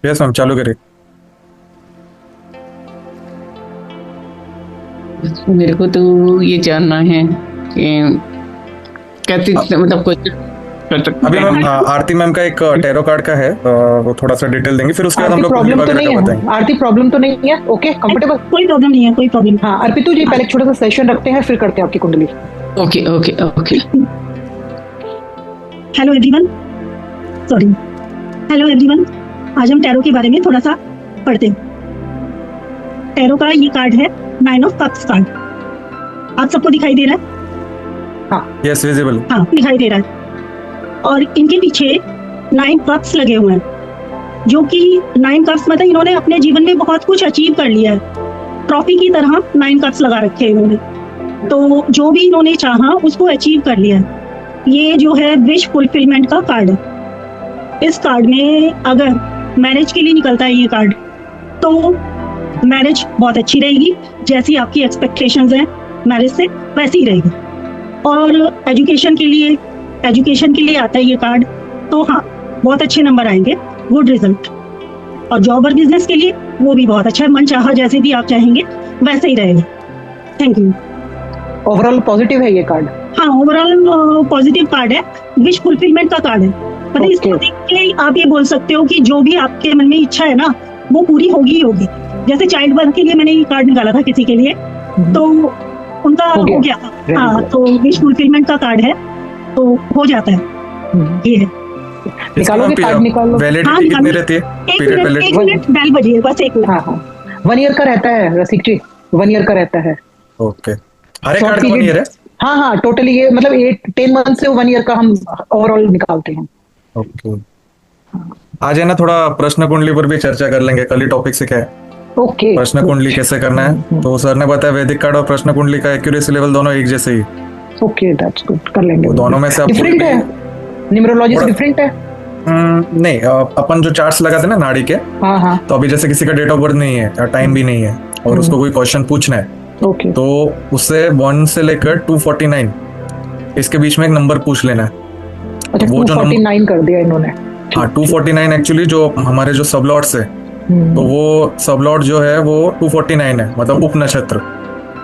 Yes ma'am, चालू करिए। मेरे को तो ये जानना है कि कैसे मतलब कुछ कर सकते अभी मैम हैं। आरती मैम का एक टैरो कार्ड का है, वो थोड़ा सा डिटेल देंगे, फिर उसके बाद हम आरती लोग कुंडली प्रॉब्लम तो वगैरह नहीं का है? बताएंगे। आरती प्रॉब्लम तो नहीं है? Okay, comfortable? कोई प्रॉब्लम नहीं है, कोई प्रॉब्लम। हाँ अर्पितु जी, पहले एक छोटा सा सेशन रखते हैं, फिर करते हैं आपकी कुंडली। Okay okay okay. Hello everyone, sorry, hello everyone. आज हम टैरो के बारे में थोड़ा सा पढ़ते हैं। टैरो का ये कार्ड है 9 ऑफ कप्स कार्ड। आप सबको दिखाई दे रहा है? Yes, visible. हाँ, दिखाई दे रहा है। और इनके पीछे 9 कप्स लगे हुए हैं, जो कि 9 कप्स मतलब इन्होंने अपने जीवन में बहुत कुछ अचीव कर लिया है। ट्रॉफी की तरह 9 कप्स लगा रखे हैं इन्होंने, तो जो भी इन्होंने चाहा उसको अचीव कर लिया है। ये जो है विश फुलफिलमेंट का कार्ड है। इस कार्ड में अगर मैरिज के लिए निकलता है ये कार्ड, तो मैरिज बहुत अच्छी रहेगी, जैसी आपकी एक्सपेक्टेशंस हैं मैरिज से वैसी ही रहेगी। और एजुकेशन के लिए आता है ये कार्ड, तो हाँ बहुत अच्छे नंबर आएंगे, गुड रिजल्ट। और जॉब और बिजनेस के लिए वो भी बहुत अच्छा है, मन चाहा जैसे भी आप चाहेंगे वैसे ही रहेगा। Thank you. ओवरऑल पॉजिटिव है ये कार्ड? हाँ, ओवरऑल पॉजिटिव कार्ड है, विश फुलफिलमेंट का कार्ड है। मतलब इसको देख के आप ये बोल सकते हो कि जो भी आपके मन में इच्छा है ना, वो पूरी होगी ही होगी। जैसे चाइल्ड बर्थ के लिए मैंने ये कार्ड निकाला था किसी के लिए, तो उनका हो गया था। हाँ, तो विश फुलफिलमेंट का कार्ड है, तो हो जाता है। ये है। निकालोगे कार्ड? निकालो। वैलिडिटी कितनी रहती है? एक मिनट बेल बजी है, बस एक मिनट। हाँ, 1 ईयर का रहता है रसिक जी, 1 ईयर का रहता है। ओके, हर एक कार्ड का 1 ईयर है? हाँ, टोटली ये मतलब 10 मंथ से 1 ईयर का हम ओवरऑल निकालते हैं। ओके, आज है ना थोड़ा प्रश्न कुंडली पर भी चर्चा कर लेंगे, कल ही टॉपिक से क्या है ओके, प्रश्न कुंडली कैसे करना है। तो सर ने बताया वैदिक कार्ड और प्रश्न कुंडली का एक्यूरेसी लेवल दोनों एक जैसे ही। ओके, दैट्स गुड, कर लेंगे। दोनों में से आपको डिफरेंट है, न्यूमरोलॉजी से डिफरेंट है? नहीं, अपन जो चार्ट्स लगाते हैं ना नाड़ी के, हाँ, तो अभी जैसे किसी का डेट ऑफ बर्थ नहीं है या टाइम भी नहीं है और उसको कोई क्वेश्चन पूछना है, ओके, तो उससे 1 से लेकर 249 इसके बीच में एक नंबर पूछ लेना है। अच्छा, वो जो 249 कर दिया इन्होंने। हाँ, 249 एक्चुअली जो हमारे जो सब लॉर्ड्स है, तो वो सब लॉर्ड जो है वो 249 है, मतलब उप नक्षत्र।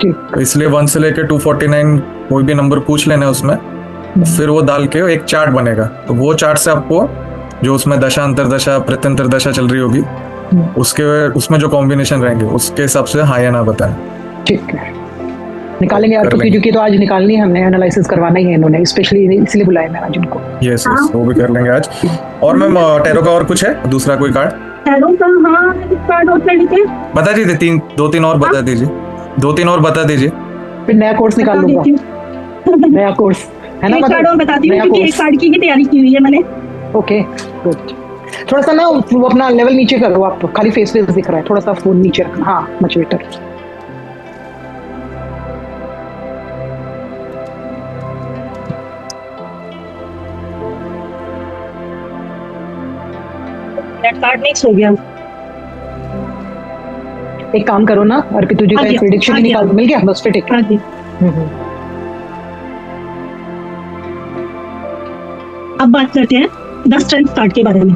तो इसलिए 1 से लेकर 249 कोई भी नंबर पूछ लेना है उसमें, फिर वो डाल के एक चार्ट बनेगा। तो वो चार्ट से आपको जो उसमें दशा अंतरदशा प्रत्यंतर दशा चल रही होगी, उसमें जो कॉम्बिनेशन रहेंगे उसके हिसाब से हाँ या ना बताएं। ठीक है, निकालेंगे यार, क्योंकि तो आज निकालनी है हमने, एनालिसिस करवाना ही है इन्होंने, स्पेशली इसलिए बुलाया मैं आज उनको। यस, वो भी कर लेंगे आज। और मैम टैरो का और कुछ है दूसरा कोई कार्ड? टैरो का हाँ, कार्ड और कर लेते हैं। बता दीजिए, 2-3 और बता दीजिए, 2-3 और बता दीजिए, फिर नया कोर्स निकाल लूंगा। नया कोर्स है ना, एक कार्ड और बताती हूँ क्योंकि एक कार्ड की ही तैयारी की हुई है मैंने। Okay, good. थोड़ा सा ना वो अपना लेवल नीचे करो, आप खाली फेस दिख रहा है, थोड़ा सा फोन नीचे रखना। हाँ, मच बेटर। कार्ड मिक्स हो गया। एक काम करो ना, अर्पितु जी का एक प्रेडिक्शन ही निकाल, मिल गया बस, फिर ठीक है। अब बात करते हैं द स्ट्रेंथ कार्ड के बारे में।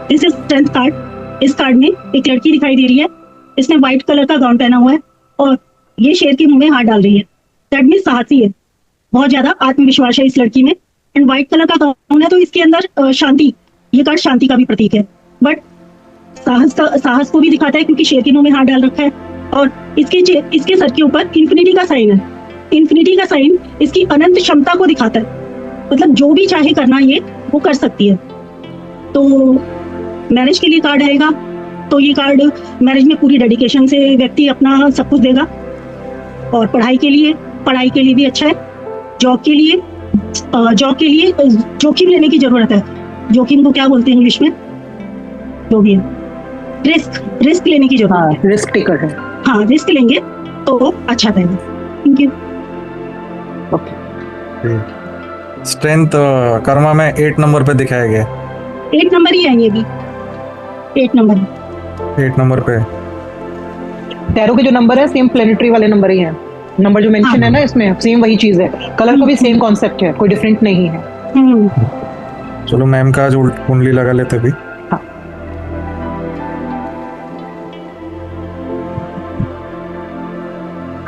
This is strength card. इस कार्ड में एक लड़की दिखाई दे रही है, इसने व्हाइट कलर का गाउन पहना हुआ है और ये शेर के मुंह में हाथ डाल रही है। दैट मींस साहसी है, बहुत ज्यादा आत्मविश्वास है इस लड़की में। एंड व्हाइट कलर का गाउन है, तो इसके अंदर शांति, ये कार्ड शांति का भी प्रतीक है, बट साहस को भी दिखाता है क्योंकि शेर के मुंह में हाथ डाल रखा है। और इसके सर के ऊपर इंफिनिटी का साइन है। इंफिनिटी का साइन इसकी अनंत क्षमता को दिखाता है, मतलब जो भी चाहे करना ये वो कर सकती है। तो मैरिज के लिए कार्ड आएगा, तो ये कार्ड मैरिज में पूरी डेडिकेशन से व्यक्ति अपना सब कुछ देगा। और पढ़ाई के लिए भी अच्छा है। जॉब के लिए जोखिम लेने की जरूरत है। जोखिम को क्या बोलते हैं इंग्लिश में, जो भी है, रिस्क लेने की जरूरत है। रिस्क टेकर है। हाँ, रिस्क लेंगे तो अच्छा रहेगा। Thank you. स्ट्रेंथ कर्मा में 8 नंबर पे दिखाया गया। 8 नंबर ही आएंगे अभी, 8 नंबर पे। टैरो के जो नंबर है सेम प्लेनेटरी वाले नंबर ही है। नंबर जो मेंशन है ना इसमें, सेम वही चीज है। कलर का भी सेम कॉन्सेप्ट है, कोई डिफरेंट नहीं है। चलो मैम का जो कुंडली लगा लेते भी।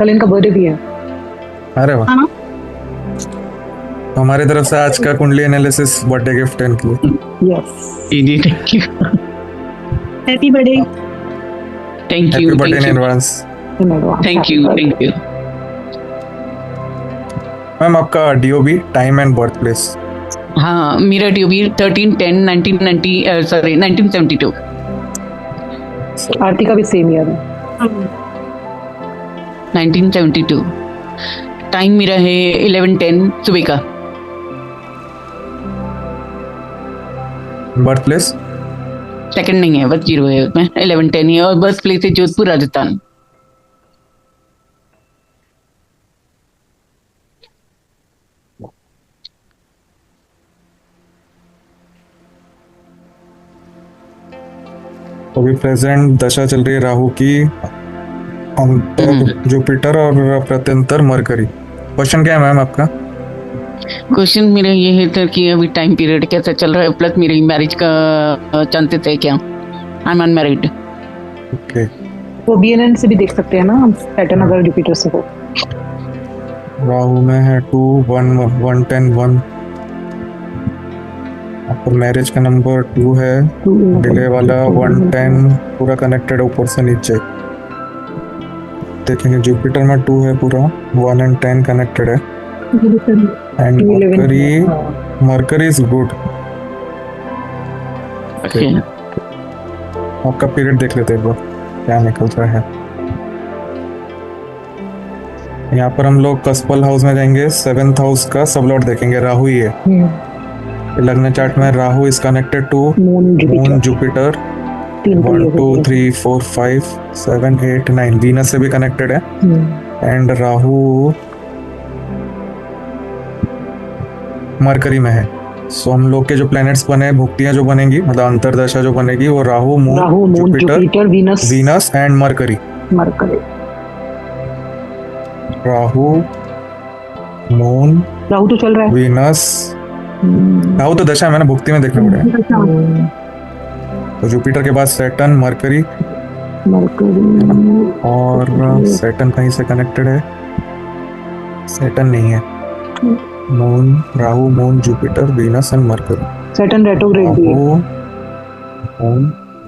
कल इनका बर्थडे भी है। अरे वाह, हाँ तो हमारी तरफ से आज का कुंडली एनालिसिस बर्थडे गिफ्ट इनके लिए। यस, जी thank you happy birthday. Thank happy you birthday in advance. Thank you. Ma'am आपका DOB, time and birth place. हाँ, मेरा ड्यूबी 13/10/1990 सॉरी 1972। आरती का भी सेम ईयर है। 1972। टाइम मेरा है 11:10 सुबह का। बर्थ प्लेस सेकंड नहीं है, बस 0 है उसमें, 11:10 है। और बर्थ प्लेस है जोधपुर राजस्थान। अभी प्रेजेंट दशा चल रही है राहु की, अंतर जुपिटर और प्रत्यंतर मरकरी। क्वेश्चन क्या है मैम आपका? क्वेश्चन मेरा ये है सर कि अभी टाइम पीरियड कैसा चल रहा है, प्लस मेरी मैरिज का चांसेस है क्या? I am unmarried. ओके, वो बीएनएन से भी देख सकते हैं ना हम, पैटर्न अगर जुपिटर से हो। राहु में है 2 1 1 10 1। आपको मैरिज का नंबर 2 है, डिले वाला 1 10 पूरा कनेक्टेड है ऊपर से नीचे। देखेंगे जुपिटर में 2 है पूरा, 1 and 10 कनेक्टेड है। And mercury is good. आपका पीरियड देख लेते हैं एक बार क्या निकल रहा है। यहाँ पर हम लोग कस्पल हाउस में जाएंगे, 7th हाउस का सबलॉट देखेंगे, राहु ही है। लग्न चार्ट में Rahu is connected to moon Jupiter 1 2 3 4 5 7 8 9, Venus से भी कनेक्टेड है। एंड राहु मरकरी में है। सो हम लोग के जो प्लैनेट्स बने, भुक्तियां जो बनेंगी, मतलब अंतरदशा जो बनेगी, वो Rahu moon Jupiter Venus and mercury. Rahu moon, Rahu तो चल रहा है, वीनस, राहु तो दशा में ना, भुक्ति में देखना पड़ेगा। तो जुपिटर के बाद सैटर्न मरकरी, और सैटर्न कहीं से कनेक्टेड है, सैटर्न नहीं है। Moon, Rahu moon Jupiter Venus and mercury. Saturn retrograde भी है। मून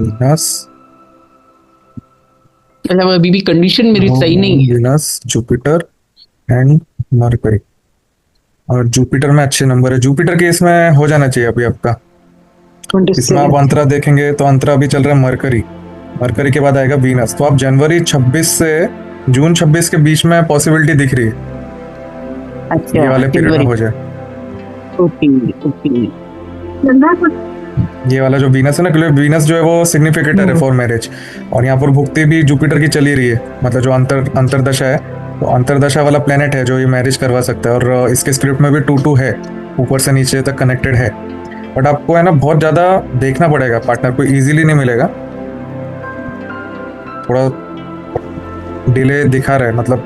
वीनस, मतलब अभी भी कंडीशन मेरी सही नहीं है। वीनस जुपिटर एंड मरकरी, और जुपिटर में अच्छे नंबर है। जुपिटर के इसमें हो जाना चाहिए अभी आपका। इसमें आप अंतरा देखेंगे तो अंतरा अभी चल रहा है मरकरी, मरकरी के बाद आएगा वीनस। तो आप जनवरी 26 से जून 26 के बीच में पॉसिबिलिटी दिख रही है अच्छा, ये वाले पीरियड में हो जाए। ओके। ये वाला जो वीनस है ना, क्योंकि वीनस जो है वो सिग्निफिकेटर है फॉर मैरिज, और यहाँ पर भुक्ति भी जुपिटर की चली रही है, मतलब जो अंतरदशा है, तो अंतरदशा वाला प्लेनेट है जो ये मैरिज करवा सकता है। और इसके स्क्रिप्ट में भी 2 है, ऊपर से नीचे तक कनेक्टेड है। बट आपको है ना बहुत ज्यादा देखना पड़ेगा, पार्टनर को इजीली नहीं मिलेगा, थोड़ा डिले दिखा रहा है, मतलब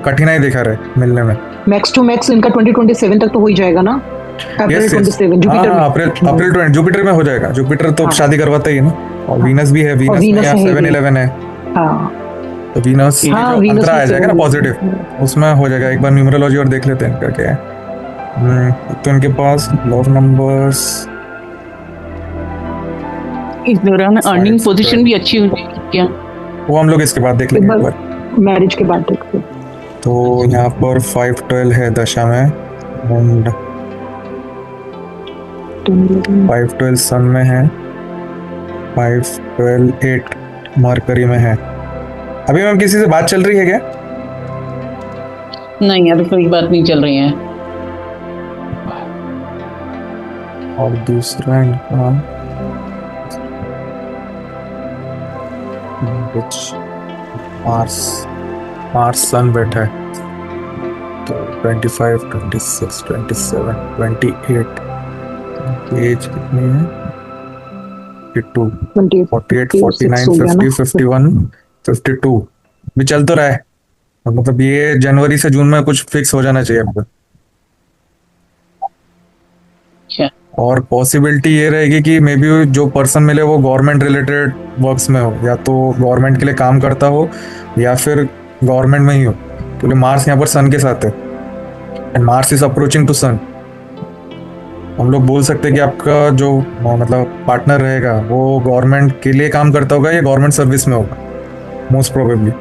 कठिनाई दिखा रहा है मिलने में। मैक्स टू मैक्स इनका 2027 तक तो हो ही जाएगा ना। अप्रैल 27 जुपिटर में। अप्रैल 20 जुपिटर में हो जाएगा। जुपिटर तो शादी करवाता ही है ना, और वीनस भी है, वीनस में 7-11 है। तो वीनस अंतरा आ जाएगा ना पॉजिटिव, उसमें हो जाएगा। एक बार न्यूमरोलॉजी और देख लेते हैं इनका क्या है। तो इनके पास लव नंबर्स, इस दौरान अर्निंग पोजीशन भी अच्छी होगी क्या? वो हम लोग इसके बाद देख लेंगे एक बार, मैरिज के बाद देखते हैं। तो यहाँ पर 5-12 है दशा में, एंड 5-12 सन में है, 5-12-8 मरकरी में है। अभी मैम किसी से बात चल रही है क्या? नहीं, अभी कोई बात नहीं चल रही है। और दूसरा इनका मार्स सन बैठा है, तो 25 26 27 28 एज कितनी है? 52 48 49 50 51 52 भी चल तो रहा है। मतलब ये जनवरी से जून में कुछ फिक्स हो जाना चाहिए आपको। और पॉसिबिलिटी ये रहेगी कि मे बी जो पर्सन मिले वो गवर्नमेंट रिलेटेड वर्क्स में हो, या तो गवर्नमेंट के लिए काम करता हो या फिर गवर्नमेंट में ही हो। क्योंकि मार्स यहाँ पर सन के साथ है and Mars is approaching to sun. हम लोग बोल सकते हैं कि आपका जो मतलब पार्टनर रहेगा वो गवर्नमेंट के लिए काम करता होगा या गवर्नमेंट सर्विस में होगा मोस्ट प्रोबेबली,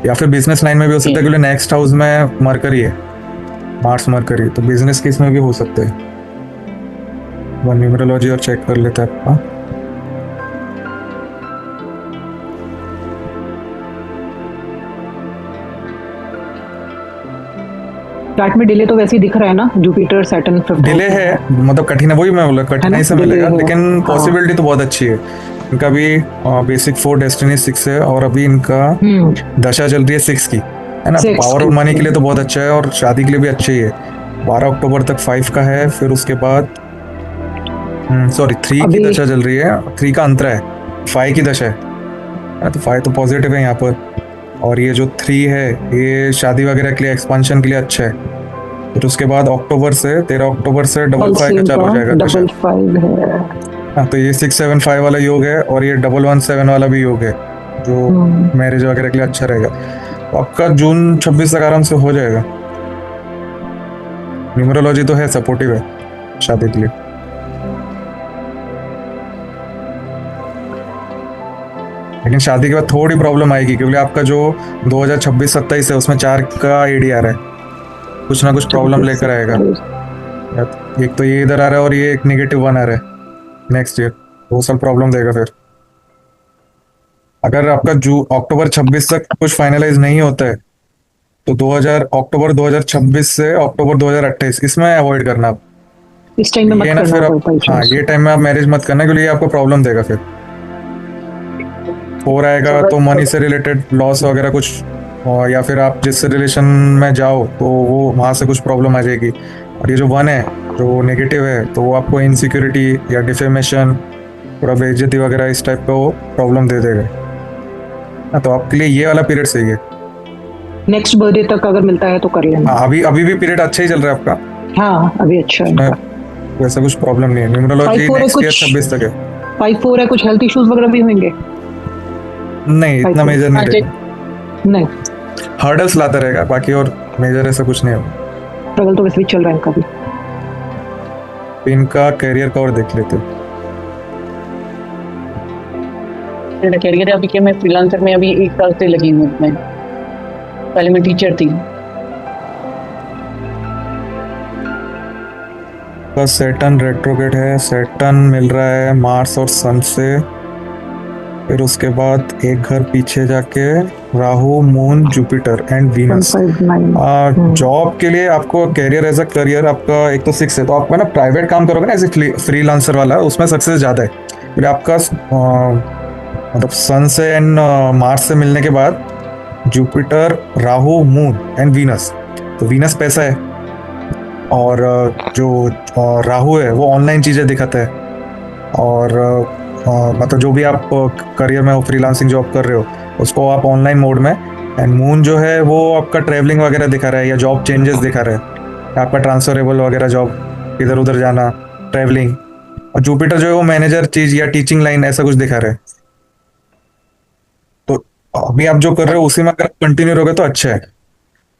या फिर बिजनेस लाइन में भी हो सकता है क्योंकि नेक्स्ट हाउस में मरकरी है, मार्स मरकरी, तो बिजनेस केस में भी हो सकते हैं। वन न्यूमरोलॉजी और चेक कर लेते हैं आपका। चार्ट में डिले तो वैसे ही दिख रहा है ना, जुपिटर सैटर्न 5th डिले है, मतलब कठिन है, वही मैं बोला कठिनाई से मिलेगा, लेकिन पॉसिबिलिटी तो बहुत अच्छी है। इनका भी बेसिक 4 डेस्टिनी 6 है और अभी इनका दशा चल रही है 6 की, है ना। पावर ऑफ मनी के लिए तो बहुत अच्छा है और शादी के लिए भी अच्छा ही है। 12 अक्टूबर तक 5 का है, फिर उसके बाद 3 की दशा चल रही है, 3 का अंतर है, 5 की दशा है, तो 5 तो पॉजिटिव है यहाँ पर। और ये जो 3 है ये शादी वगैरह के लिए, एक्सपेंशन के लिए अच्छा है। फिर उसके बाद अक्टूबर से 13 अक्टूबर से 5 का चालू हो जाएगा दशा। 5 है। हाँ, तो ये 675 वाला योग है और ये 117 वाला भी योग है जो मैरिज वगैरह के लिए अच्छा रहेगा। तो आपका जून 26 तक आराम से हो जाएगा। न्यूमरोलॉजी तो है, सपोर्टिव है शादी के लिए। लेकिन शादी के बाद थोड़ी प्रॉब्लम आएगी क्योंकि आपका जो 2026-27 है उसमें 4 का एडी आ रहा है, कुछ ना कुछ प्रॉब्लम लेकर आएगा। एक तो ये इधर आ रहा है और ये एक -1 आ रहा है नेक्स्ट ईयर, वो सब प्रॉब्लम देगा। फिर अगर आपका अक्टूबर 26 तक कुछ फाइनलाइज नहीं होता है तो अक्टूबर 2026 से अक्टूबर 2028 इसमें अवॉइड करना आप, इस टाइम में मत करना फिर आप। हाँ, ये टाइम में आप मैरिज मत करना क्योंकि ये आपको प्रॉब्लम देगा। फिर 4 आएगा तो मनी से रिलेटेड लॉस वगैरह कुछ, या फिर आप जिससे रिलेशन में जाओ तो वो वहाँ से कुछ प्रॉब्लम आ जाएगी। और ये जो 1 है जो नेगेटिव है तो वो आपको इनसिक्योरिटी या डिफेमेशन, थोड़ा बेइज्जती वगैरह इस टाइप का वो प्रॉब्लम दे देगा। तो आपके लिए ये वाला पीरियड सही है। नेक्स्ट बर्थडे तक अगर मिलता है तो कर लेना। अभी भी पीरियड अच्छा ही चल रहा है आपका। हाँ, अभी अच्छा है, वैसा कुछ प्रॉब्लम नहीं है। न्यूमरोलॉजी नेक्स्ट ईयर 26 तक है। 5-4 है, कुछ हेल्थ इश्यूज वगैरह भी होंगे? नहीं, इतना मेजर नहीं रहेगा, नहीं, हर्डल्स लाता रहेगा, बाकी और मेजर ऐसा कुछ नहीं होगा। स्ट्रगल तो वैसे भी चल रहा है इनका भी। इनका कैरियर का और देख लेते हैं। मेरा कैरियर अभी क्या, मैं फ्रीलांसर में अभी 1 साल से लगी हूँ। मैं पहले मैं टीचर थी। बस सैटर्न रेट्रोग्रेड है, सैटर्न मिल रहा है मार्स और सन से। फिर उसके बाद एक घर पीछे जाके Rahu, moon, Jupiter and Venus. Job के लिए आपको कैरियर, एज अ करियर आपका एक तो 6 है, तो आप ना प्राइवेट काम करोगे ना एज ए फ्रीलांसर वाला, उसमें सक्सेस ज़्यादा है। फिर आपका मतलब सन से एंड मार्स से मिलने के बाद Jupiter, Rahu, moon and Venus, तो वीनस पैसा है और जो राहु है वो ऑनलाइन चीज़ें दिखाता है। और मतलब जो भी आप करियर में फ्रीलांसिंग जॉब कर रहे हो उसको आप ऑनलाइन मोड में। एंड मून जो है वो आपका ट्रैवलिंग वगैरह दिखा रहा है या जॉब चेंजेस दिखा रहा है, आपका ट्रांसफरेबल वगैरह जॉब, इधर उधर जाना, ट्रैवलिंग। और जुपिटर जो है वो मैनेजर चीज या टीचिंग लाइन ऐसा कुछ दिखा रहा है। तो अभी आप जो कर रहे हो उसी में अगर कंटिन्यू रहोगे तो अच्छा है।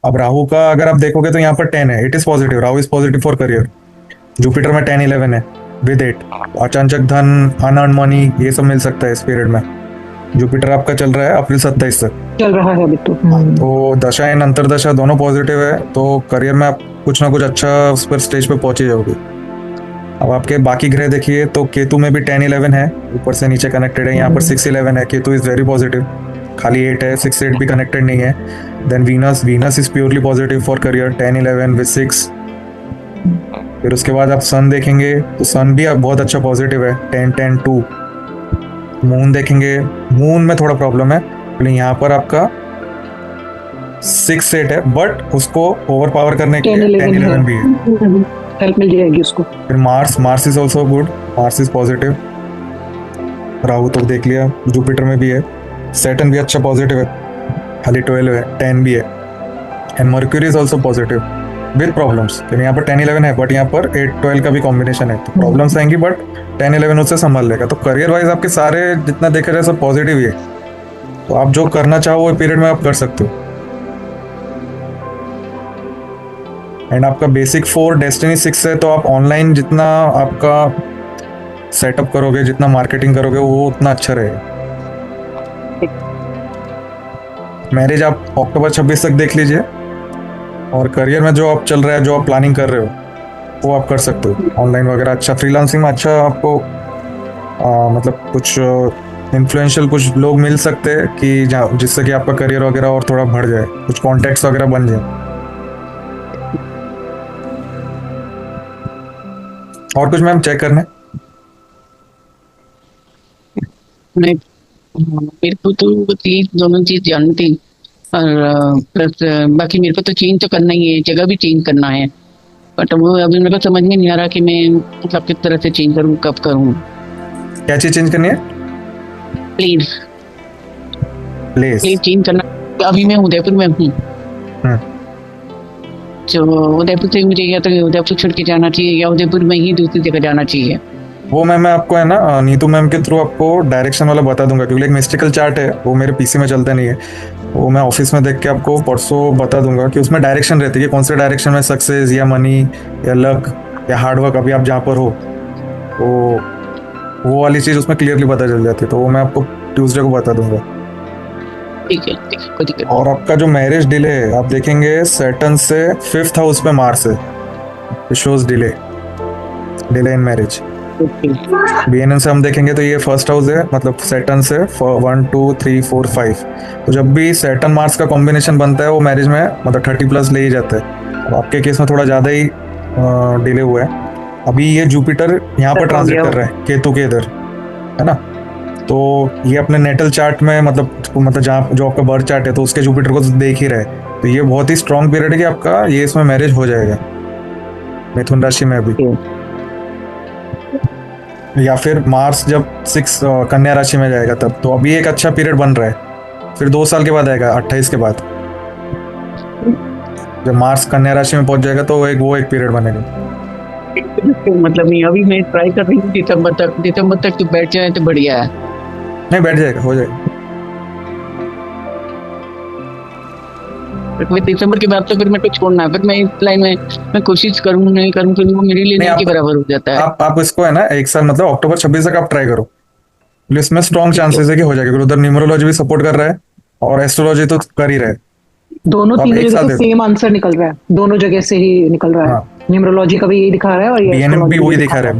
अब राहु का अगर आप देखोगे तो यहाँ पर 10 है, it is positive, Rahu is positive for career. Jupiter में 10-11 है विद 8, अचानक धन, अनअर्न मनी ये सब मिल सकता है इस पीरियड में। जुपिटर आपका चल रहा है अप्रैल 27 तक चल रहा है अभी तो दशा एंड अंतरदशा दोनों पॉजिटिव है, तो करियर में आप कुछ ना कुछ अच्छा उस पर स्टेज पे पहुंचे जाओगे। अब आपके बाकी ग्रह देखिए तो केतु में भी 10-11 है, ऊपर से नीचे कनेक्टेड है। यहाँ पर 6-11 है, केतु इज वेरी पॉजिटिव, खाली 8 है, 6-8 भी कनेक्टेड नहीं है। Then Venus is purely positive for career, 10-11 with 6। फिर उसके बाद आप सन देखेंगे तो सन भी बहुत अच्छा पॉजिटिव है, 10-10-2। मून देखेंगे, मून में थोड़ा प्रॉब्लम है लेकिन यहाँ पर आपका 6-8 है, बट उसको ओवर पावर करने के लिए 10-11 भी है, हेल्प मिल जाएगी उसको। फिर Mars is also good, Mars is positive. Rahu तो देख लिया, जुपिटर में भी है, सैटर्न भी अच्छा पॉजिटिव है, खाली 12 है, 10 भी है। And mercury is also positive with problems, यहाँ पर 10-11 है बट यहाँ पर 8-12 का भी कॉम्बिनेशन है, तो प्रॉब्लम्स आएंगी बट 10-11 उससे संभाल लेगा। तो करियर वाइज आपके सारे जितना देख रहे हैं सब पॉजिटिव ही है, तो आप जो करना चाहो वो पीरियड में आप कर सकते हो। एंड आपका बेसिक 4 डेस्टिनी 6 है, तो आप ऑनलाइन जितना आपका सेटअप करोगे, जितना मार्केटिंग करोगे, वो उतना अच्छा रहेगा। मैरिज आप अक्टूबर 26 तक देख लीजिए, और करियर में जो आप चल रहा है, जो आप प्लानिंग कर रहे हो, वो आप कर सकते हो ऑनलाइन वगैरह। अच्छा फ्रीलांसिंग में अच्छा आपको मतलब कुछ इन्फ्लुएंशियल कुछ लोग मिल सकते हैं कि जिससे कि आपका करियर वगैरह और थोड़ा बढ़ जाए, कुछ कॉन्टेक्ट्स वगैरह बन जाए। और कुछ मैम चेक करने? मेरे को तो ये दोनों चीज जाननी थी, और प्लस बाकी मेरे को तो चेंज तो करना ही है, जगह भी चेंज करना है, बट वो अभी मेरे को समझ में नहीं आ रहा कि मैं मतलब किस तरह से चेंज करूँ, कब करूँ। क्या चीज चेंज करनी है? प्लीज प्लेस चेंज करना। अभी मैं उदयपुर में हूँ, तो उदयपुर से मुझे या तो उदयपुर छोड़ के जाना चाहिए, या उदयपुर में ही दूसरी जगह जाना चाहिए। वो मैं आपको है ना नीतू मैम के थ्रू आपको डायरेक्शन वाला बता दूंगा, क्योंकि एक मिस्टिकल चार्ट है, वो मेरे पीसी में चलता नहीं है, वो मैं ऑफिस में देख के आपको परसों बता दूंगा कि उसमें डायरेक्शन रहती है कि कौन से डायरेक्शन में सक्सेस या मनी या लक या हार्डवर्क, अभी आप जहाँ पर हो, वो वाली चीज़ उसमें क्लियरली पता चल जाती है। तो वो मैं आपको ट्यूसडे को बता दूंगा। ठीक है, कोई दिक्कत नहीं। और आपका जो मैरिज डिले है, आप देखेंगे सैटर्न से 5th हाउस पे मार्स है, shows delay in marriage. BNN से हम देखेंगे तो ये 1st हाउस है, मतलब सैटर्न से 1 2 3 4 5। तो जब भी सैटर्न मार्स का कॉम्बिनेशन बनता है, वो मैरिज में मतलब 30+ ले ही जाता है। अब आपके केस में थोड़ा ज़्यादा ही डिले हुआ है। अभी ये जुपिटर यहाँ पर ट्रांजिट कर रहा है केतु के इधर, है ना, तो ये अपने नेटल चार्ट में मतलब जहाँ जो आपका बर्थ चार्ट है, तो उसके जुपिटर को देख ही रहा है। तो ये बहुत ही स्ट्रॉन्ग पीरियड है कि आपका ये इसमें मैरिज हो जाएगा मिथुन राशि में अभी। या फिर मार्स जब 6 कन्या राशि में जाएगा तब, तो अभी एक अच्छा पीरियड बन रहा है। फिर 2 साल के बाद आएगा 28 के बाद, जब मार्स कन्या राशि में पहुंच जाएगा, तो वो एक पीरियड बनेगा। मतलब नहीं, अभी मैं ट्राई कर रही हूँ दिसंबर तक तो बैठ जाए तो बढ़िया है। नहीं, बैठ जाएगा, हो जाएगा। मैं दिसंबर के बाद तो फिर मेरे को छोड़ना है, फिर मैं इस लाइन में मैं कोशिश करूँ नहीं करूँ, फिर वो मेरे लिए नहीं के बराबर हो जाता है। आप इसको है ना 1 साल मतलब अक्टूबर 26 तक आप ट्राई करो, इसमें स्ट्रॉन्ग चांसेस है कि हो जाएगा, क्योंकि उधर न्यूमरोलॉजी भी सपोर्ट कर रहा है और एस्ट्रोलॉजी तो कर ही रहा है। दोनों तीनों जगह से सेम आंसर निकल रहा है, दोनों जगह से ही निकल रहा है। न्यूमरोलॉजी का भी यही दिखा रहा है, और ये बीएनएन भी वही दिखा रहा है,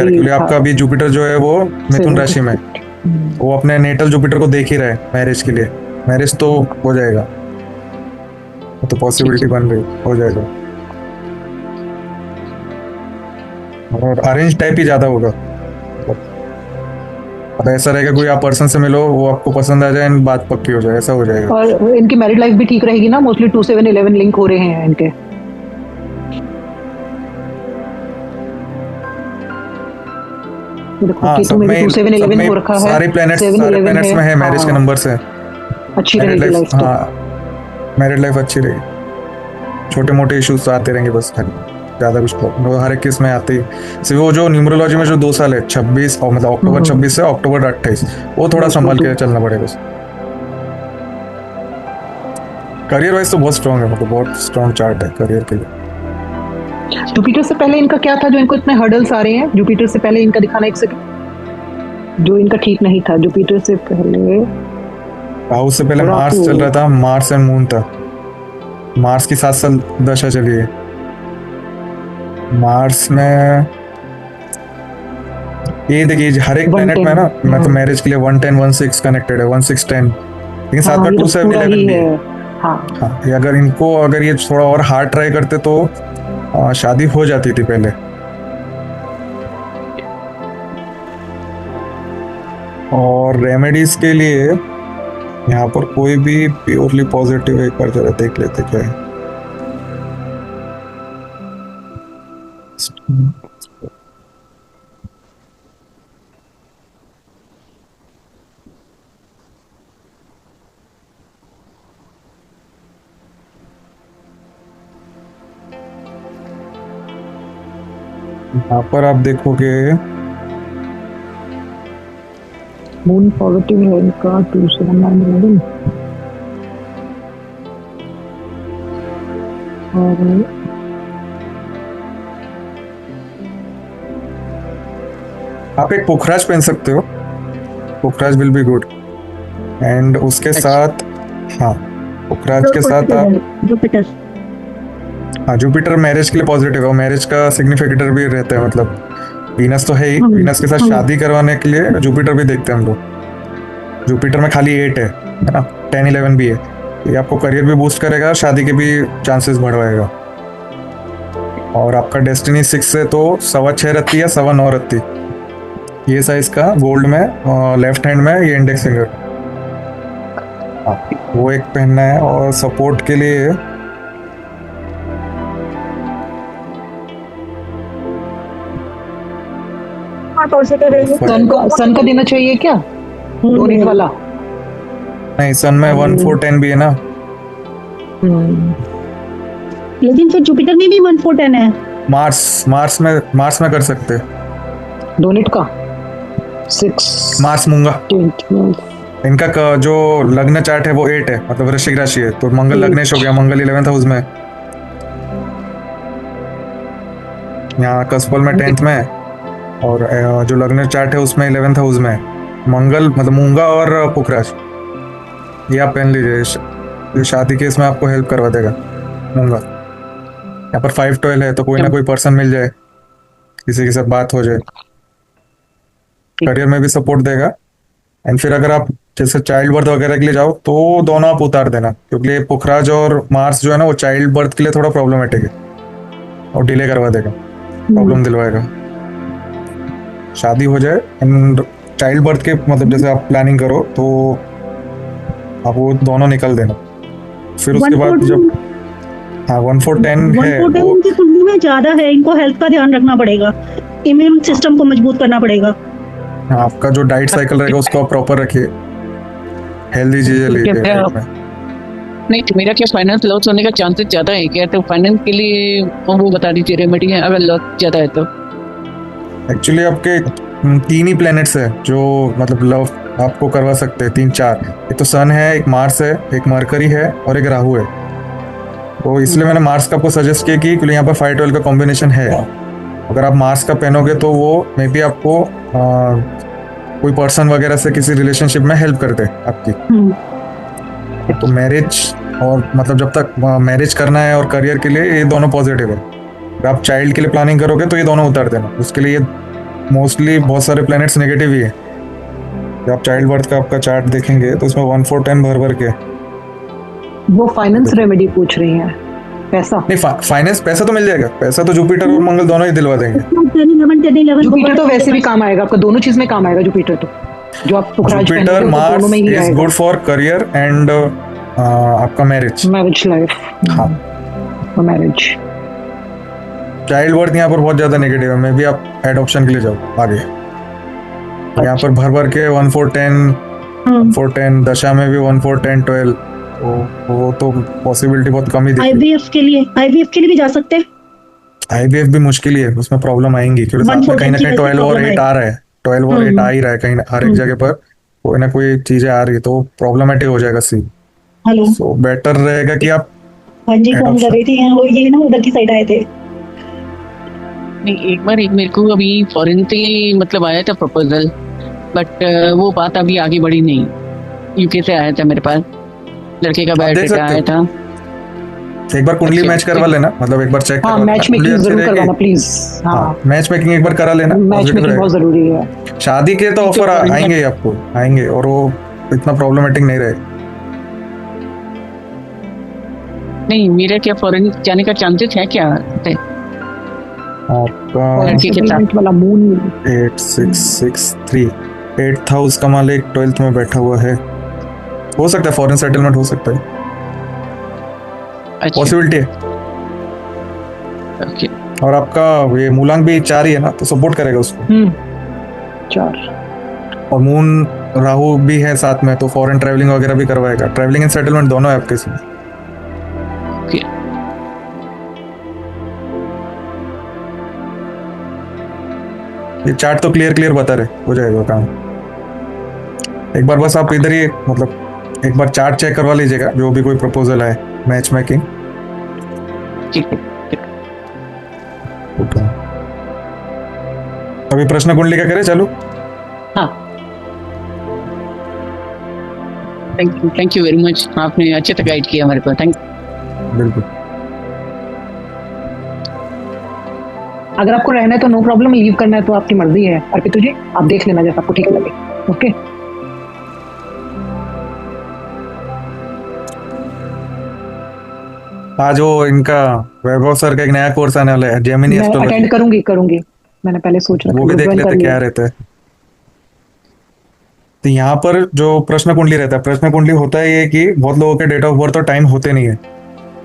क्योंकि आपका अभी जुपिटर जो है वो मिथुन राशि में, वो अपने नेटल जुपिटर को देख ही रहा है मैरिज के लिए। मैरिज तो हो जाएगा, तो पॉसिबिलिटी बन रही, हो जाएगा। और अरेंज टाइप ही ज्यादा होगा, अब ऐसा रहेगा कोई आप पर्सन से मिलो, वो आपको पसंद आ जाए, बात पक्की हो जाए, ऐसा हो जाएगा। और इनकी मैरिड लाइफ भी ठीक रहेगी ना, मोस्टली 2 7 11 लिंक हो रहे हैं इनके। हाँ, सब में 2 7 11 हो रखा है, सारे प्लैनेट्स में है मैरिज के नंबर से। अच्छी रहेगी लाइफ। हाँ, मैरिड लाइफ अच्छी रहेगी। छोटे मोटे इश्यूज आते रहेंगे बस, ज़्यादा कुछ हर एक केस में आते ही। सिर्फ वो जो न्यूमरोलॉजी में जो 2 साल है 26 और मतलब अक्टूबर 26 से अक्टूबर 28, वो थोड़ा संभाल के चलना पड़ेगा बस। करियर वाइज तो बहुत स्ट्रॉन्ग है, मतलब बहुत स्ट्रॉन्ग चार्ट है करियर के लिए। जुपिटर से पहले इनका क्या था जो इनको इतने हर्डल्स आ रहे हैं? जुपिटर से पहले इनका दिखाना एक सेकंड, जो इनका ठीक नहीं था। जुपिटर से पहले, हाउस से पहले मार्स चल रहा था, मार्स एंड मून था। मार्स की 7 साल दशा चली है। मार्स में ये देखिए हर एक प्लैनेट में ना, मतलब मैरिज के लिए 1 10 1 6 कनेक्टेड है, 1 6 10, लेकिन साथ में 2 7 11 भी है। हाँ, ये अगर ये थोड़ा और हार्ड ट्राई करते तो शादी हो जाती थी पहले। और रेमेडीज के लिए यहाँ पर कोई भी प्योरली पॉजिटिव एक बार जरा देख लेते क्या है। यहाँ पर आप देखोगे मून पॉजिटिव है इनका 2 7 9 11 और आप एक पुखराज पहन सकते हो, पुखराज विल बी गुड। एंड उसके साथ, हाँ पुखराज के साथ आप जुपिटर। हाँ जुपिटर मैरिज के लिए पॉजिटिव है, मैरिज का सिग्निफिकेटर भी रहता है, मतलब वीनस तो है ही, वीनस के साथ शादी करवाने के लिए जुपिटर भी देखते हैं हम लोग। जुपिटर में खाली 8 है ना, 10 11 भी है। ये आपको करियर भी बूस्ट करेगा, शादी के भी चांसेस बढ़वाएगा। और आपका डेस्टिनी 6 है तो 6.25 रत्ती या 9.25 रत्ती, ये साइज का गोल्ड में लेफ्ट हैंड में ये इंडेक्स फिंगर, वो एक पहनना है। और सपोर्ट के लिए सन का देना चाहिए क्या, डोनेट वाला? नहीं, सन में 1 4 10 भी है ना। लेकिन फिर जुपिटर में भी 1 4 10 है। मार्स में कर सकते हैं डोनेट का 6 मार्स मूंगा। इनका जो लग्न चार्ट है वो 8 है, मतलब वृश्चिक राशि है, तो मंगल लग्नेश हो गया, मंगल 11th हाउस में, यहाँ कसफल में 10th में, और जो लग्न चार्ट है उसमें 11th हाउस में मंगल, मतलब मूंगा और पुखराज। ये आप पहन लीजिए, शादी के इसमें आपको हेल्प करवा देगा मूंगा। यहाँ पर 5 12 है, तो कोई ना कोई पर्सन मिल जाए, किसी के साथ बात हो जाए, करियर में भी सपोर्ट देगा। एंड फिर अगर आप जैसे चाइल्ड बर्थ वगैरह के लिए जाओ तो दोनों आप उतार देना, क्योंकि पुखराज और मार्स जो है ना वो चाइल्ड बर्थ के लिए थोड़ा प्रॉब्लमेटिक है और डिले करवा देगा, प्रॉब्लम दिलवाएगा। शादी हो जाए एंड चाइल्ड बर्थ के, मतलब जैसे आप प्लानिंग करो तो आप वो दोनों निकल देना। फिर उसके बाद जब 1 4 10 है, उनकी कुंडली में ज्यादा है, इनको हेल्थ का ध्यान रखना पड़ेगा, इम्यून सिस्टम को मजबूत करना पड़ेगा। आपका जो डाइट साइकिल रहेगा उसको आप प्रॉपर रखिए, हेल्दी चीजें लीजिए। नहीं तो मेरा क्या फाइनेंस लॉस होने का चांसेस ज्यादा है क्या? तो फाइनेंस के लिए वो बता दीजिए रेमेडी है अगर लॉस ज्यादा है तो। एक्चुअली आपके 3 ही प्लैनेट्स है जो मतलब लव आपको करवा सकते हैं, 3 4। एक तो सन है, एक मार्स है, एक मरकरी है और एक राहु है। तो इसलिए मैंने मार्स का आपको सजेस्ट किया क्योंकि यहाँ पर 5 12 का कॉम्बिनेशन है। अगर आप मार्स का पहनोगे तो वो मे बी आपको कोई पर्सन वगैरह से किसी रिलेशनशिप में हेल्प करते आपकी। तो मैरिज और मतलब जब तक मैरिज करना है और करियर के लिए ये दोनों पॉजिटिव है। अगर आप चाइल्ड के लिए प्लानिंग करोगे तो ये दोनों उतार देना, उसके लिए मोस्टली बहुत सारे प्लैनेट्स नेगेटिव ही है। जब आप चाइल्ड बर्थ का आपका चार्ट देखेंगे तो उसमें 1 4 10 भर के। वो फाइनेंस रेमेडी पूछ रही है, पैसा नहीं, फाइनेंस पैसा तो मिल जाएगा, पैसा तो जुपिटर और मंगल दोनों ही दिलवा देंगे। जुपिटर तो वैसे भी काम आएगा आपका, दोनों चीज में काम आएगा जुपिटर तो। जो आप Jupiter Mars is good for career and आपका मैरिज लाइफ। हाँ, मैरिज। चाइल्ड बर्थ यहाँ पर बहुत ज्यादा नेगेटिव है, मे भी आप एडॉप्शन के लिए जाओ आगे। यहाँ पर भर के 1 4 10 दशा में भी 1 4 10 12, तो वो तो पॉसिबिलिटी बहुत कम ही दिखती है। आईवीएफ के लिए भी जा सकते हैं। आईवीएफ भी मुश्किल ही है, उसमें प्रॉब्लम आएंगी क्योंकि साथ में कहीं ना कहीं 12 और 8 आ रहा है, 12 और 8 आ ही रहा है कहीं, हर एक जगह पर कोई ना कोई चीजें आ रही है, तो प्रॉब्लमेटिक हो जाएगा सी। हेलो, सो बेटर रहेगा कि आप हाँ जी फोन कर रही थी, वो ये ना उधर की साइड आए थे। नहीं, एक बार मेरे को अभी फॉरेन से मतलब आया था प्रपोजल, बट वो बात अभी आगे बढ़ी नहीं। यूके से आया था मेरे पास, लड़के का बायोडाटा आया था। एक बार कुंडली मैच करवा लेना, मतलब एक बार चेक करवा लेना। मैच मेकिंग जरूर करवाना प्लीज। हाँ, मैच मेकिंग एक बार करा लेना, मैच मेकिंग बहुत जरूरी है। शादी के तो ऑफर आएंगे ही आपको, आएंगे, और वो इतना प्रॉब्लमेटिक नहीं रहे। नहीं, मेरा क्या फॉरेन जाने का चांसेस है क्या? लड़के के साथ वाला मून 8 6 6 3 8th हाउस का मालिक 12th में बैठा हुआ है, हो सकता है फॉरेन सेटलमेंट हो सकता है, पॉसिबिलिटी है। ओके। और आपका ये मूलांक भी 4 ही है ना, तो सपोर्ट करेगा उसको। 4 और मून राहु भी है साथ में, तो फॉरेन ट्रैवलिंग वगैरह भी करवाएगा। ट्रैवलिंग एंड सेटलमेंट दोनों है आपके इसमें। ओके। ये चार्ट तो क्लियर बता रहे, हो जाएगा काम। एक बार बस आप इधर ही मतलब एक बार चार्ट चेक करवा लीजिएगा, जो भी कोई प्रपोजल है मैच मेकिंग। अभी प्रश्न कुंडली का करें, चलो। हाँ, थैंक यू वेरी मच, आपने अच्छे से गाइड किया हमारे को, थैंक। बिल्कुल। अगर आपको रहना है तो नो प्रॉब्लम, लीव करना है तो आपकी मर्जी है अर्पितु जी, आप देख लेना जैसा आपको ठीक लगे। ओके, आज वो इनका वैभव सर का एक नया कोर्स आने वाला है, जेमिनी मैं एस्ट्रोलॉजी, अटेंड करूंगी, मैंने पहले सोच रखा वो भी है, देख ज्वाइन कर लेते क्या लिया। रहता है। तो यहाँ पर जो प्रश्न कुंडली रहता है, प्रश्न कुंडली होता है ये कि बहुत लोगों के डेट ऑफ बर्थ और टाइम होते नहीं है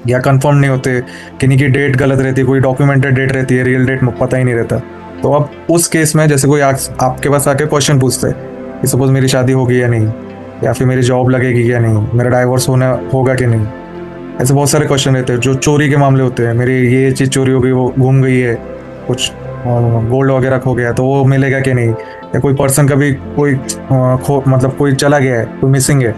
या कंफर्म नहीं होते, किन्हीं की डेट गलत रहती है, कोई डॉक्यूमेंटेड डेट रहती है, रियल डेट पता ही नहीं रहता। तो अब उस केस में जैसे कोई आपके पास आके क्वेश्चन पूछते हैं कि सपोज मेरी शादी होगी या नहीं, या फिर मेरी जॉब लगेगी या नहीं, मेरा डाइवोर्स होना होगा कि नहीं, ऐसे बहुत सारे क्वेश्चन रहते हैं। जो चोरी के मामले होते हैं, मेरी ये चीज़ चोरी हो गई, वो घूम गई है, कुछ गोल्ड वगैरह खो गया तो वो मिलेगा कि नहीं, या कोई पर्सन का भी कोई मतलब कोई चला गया है, कोई मिसिंग है,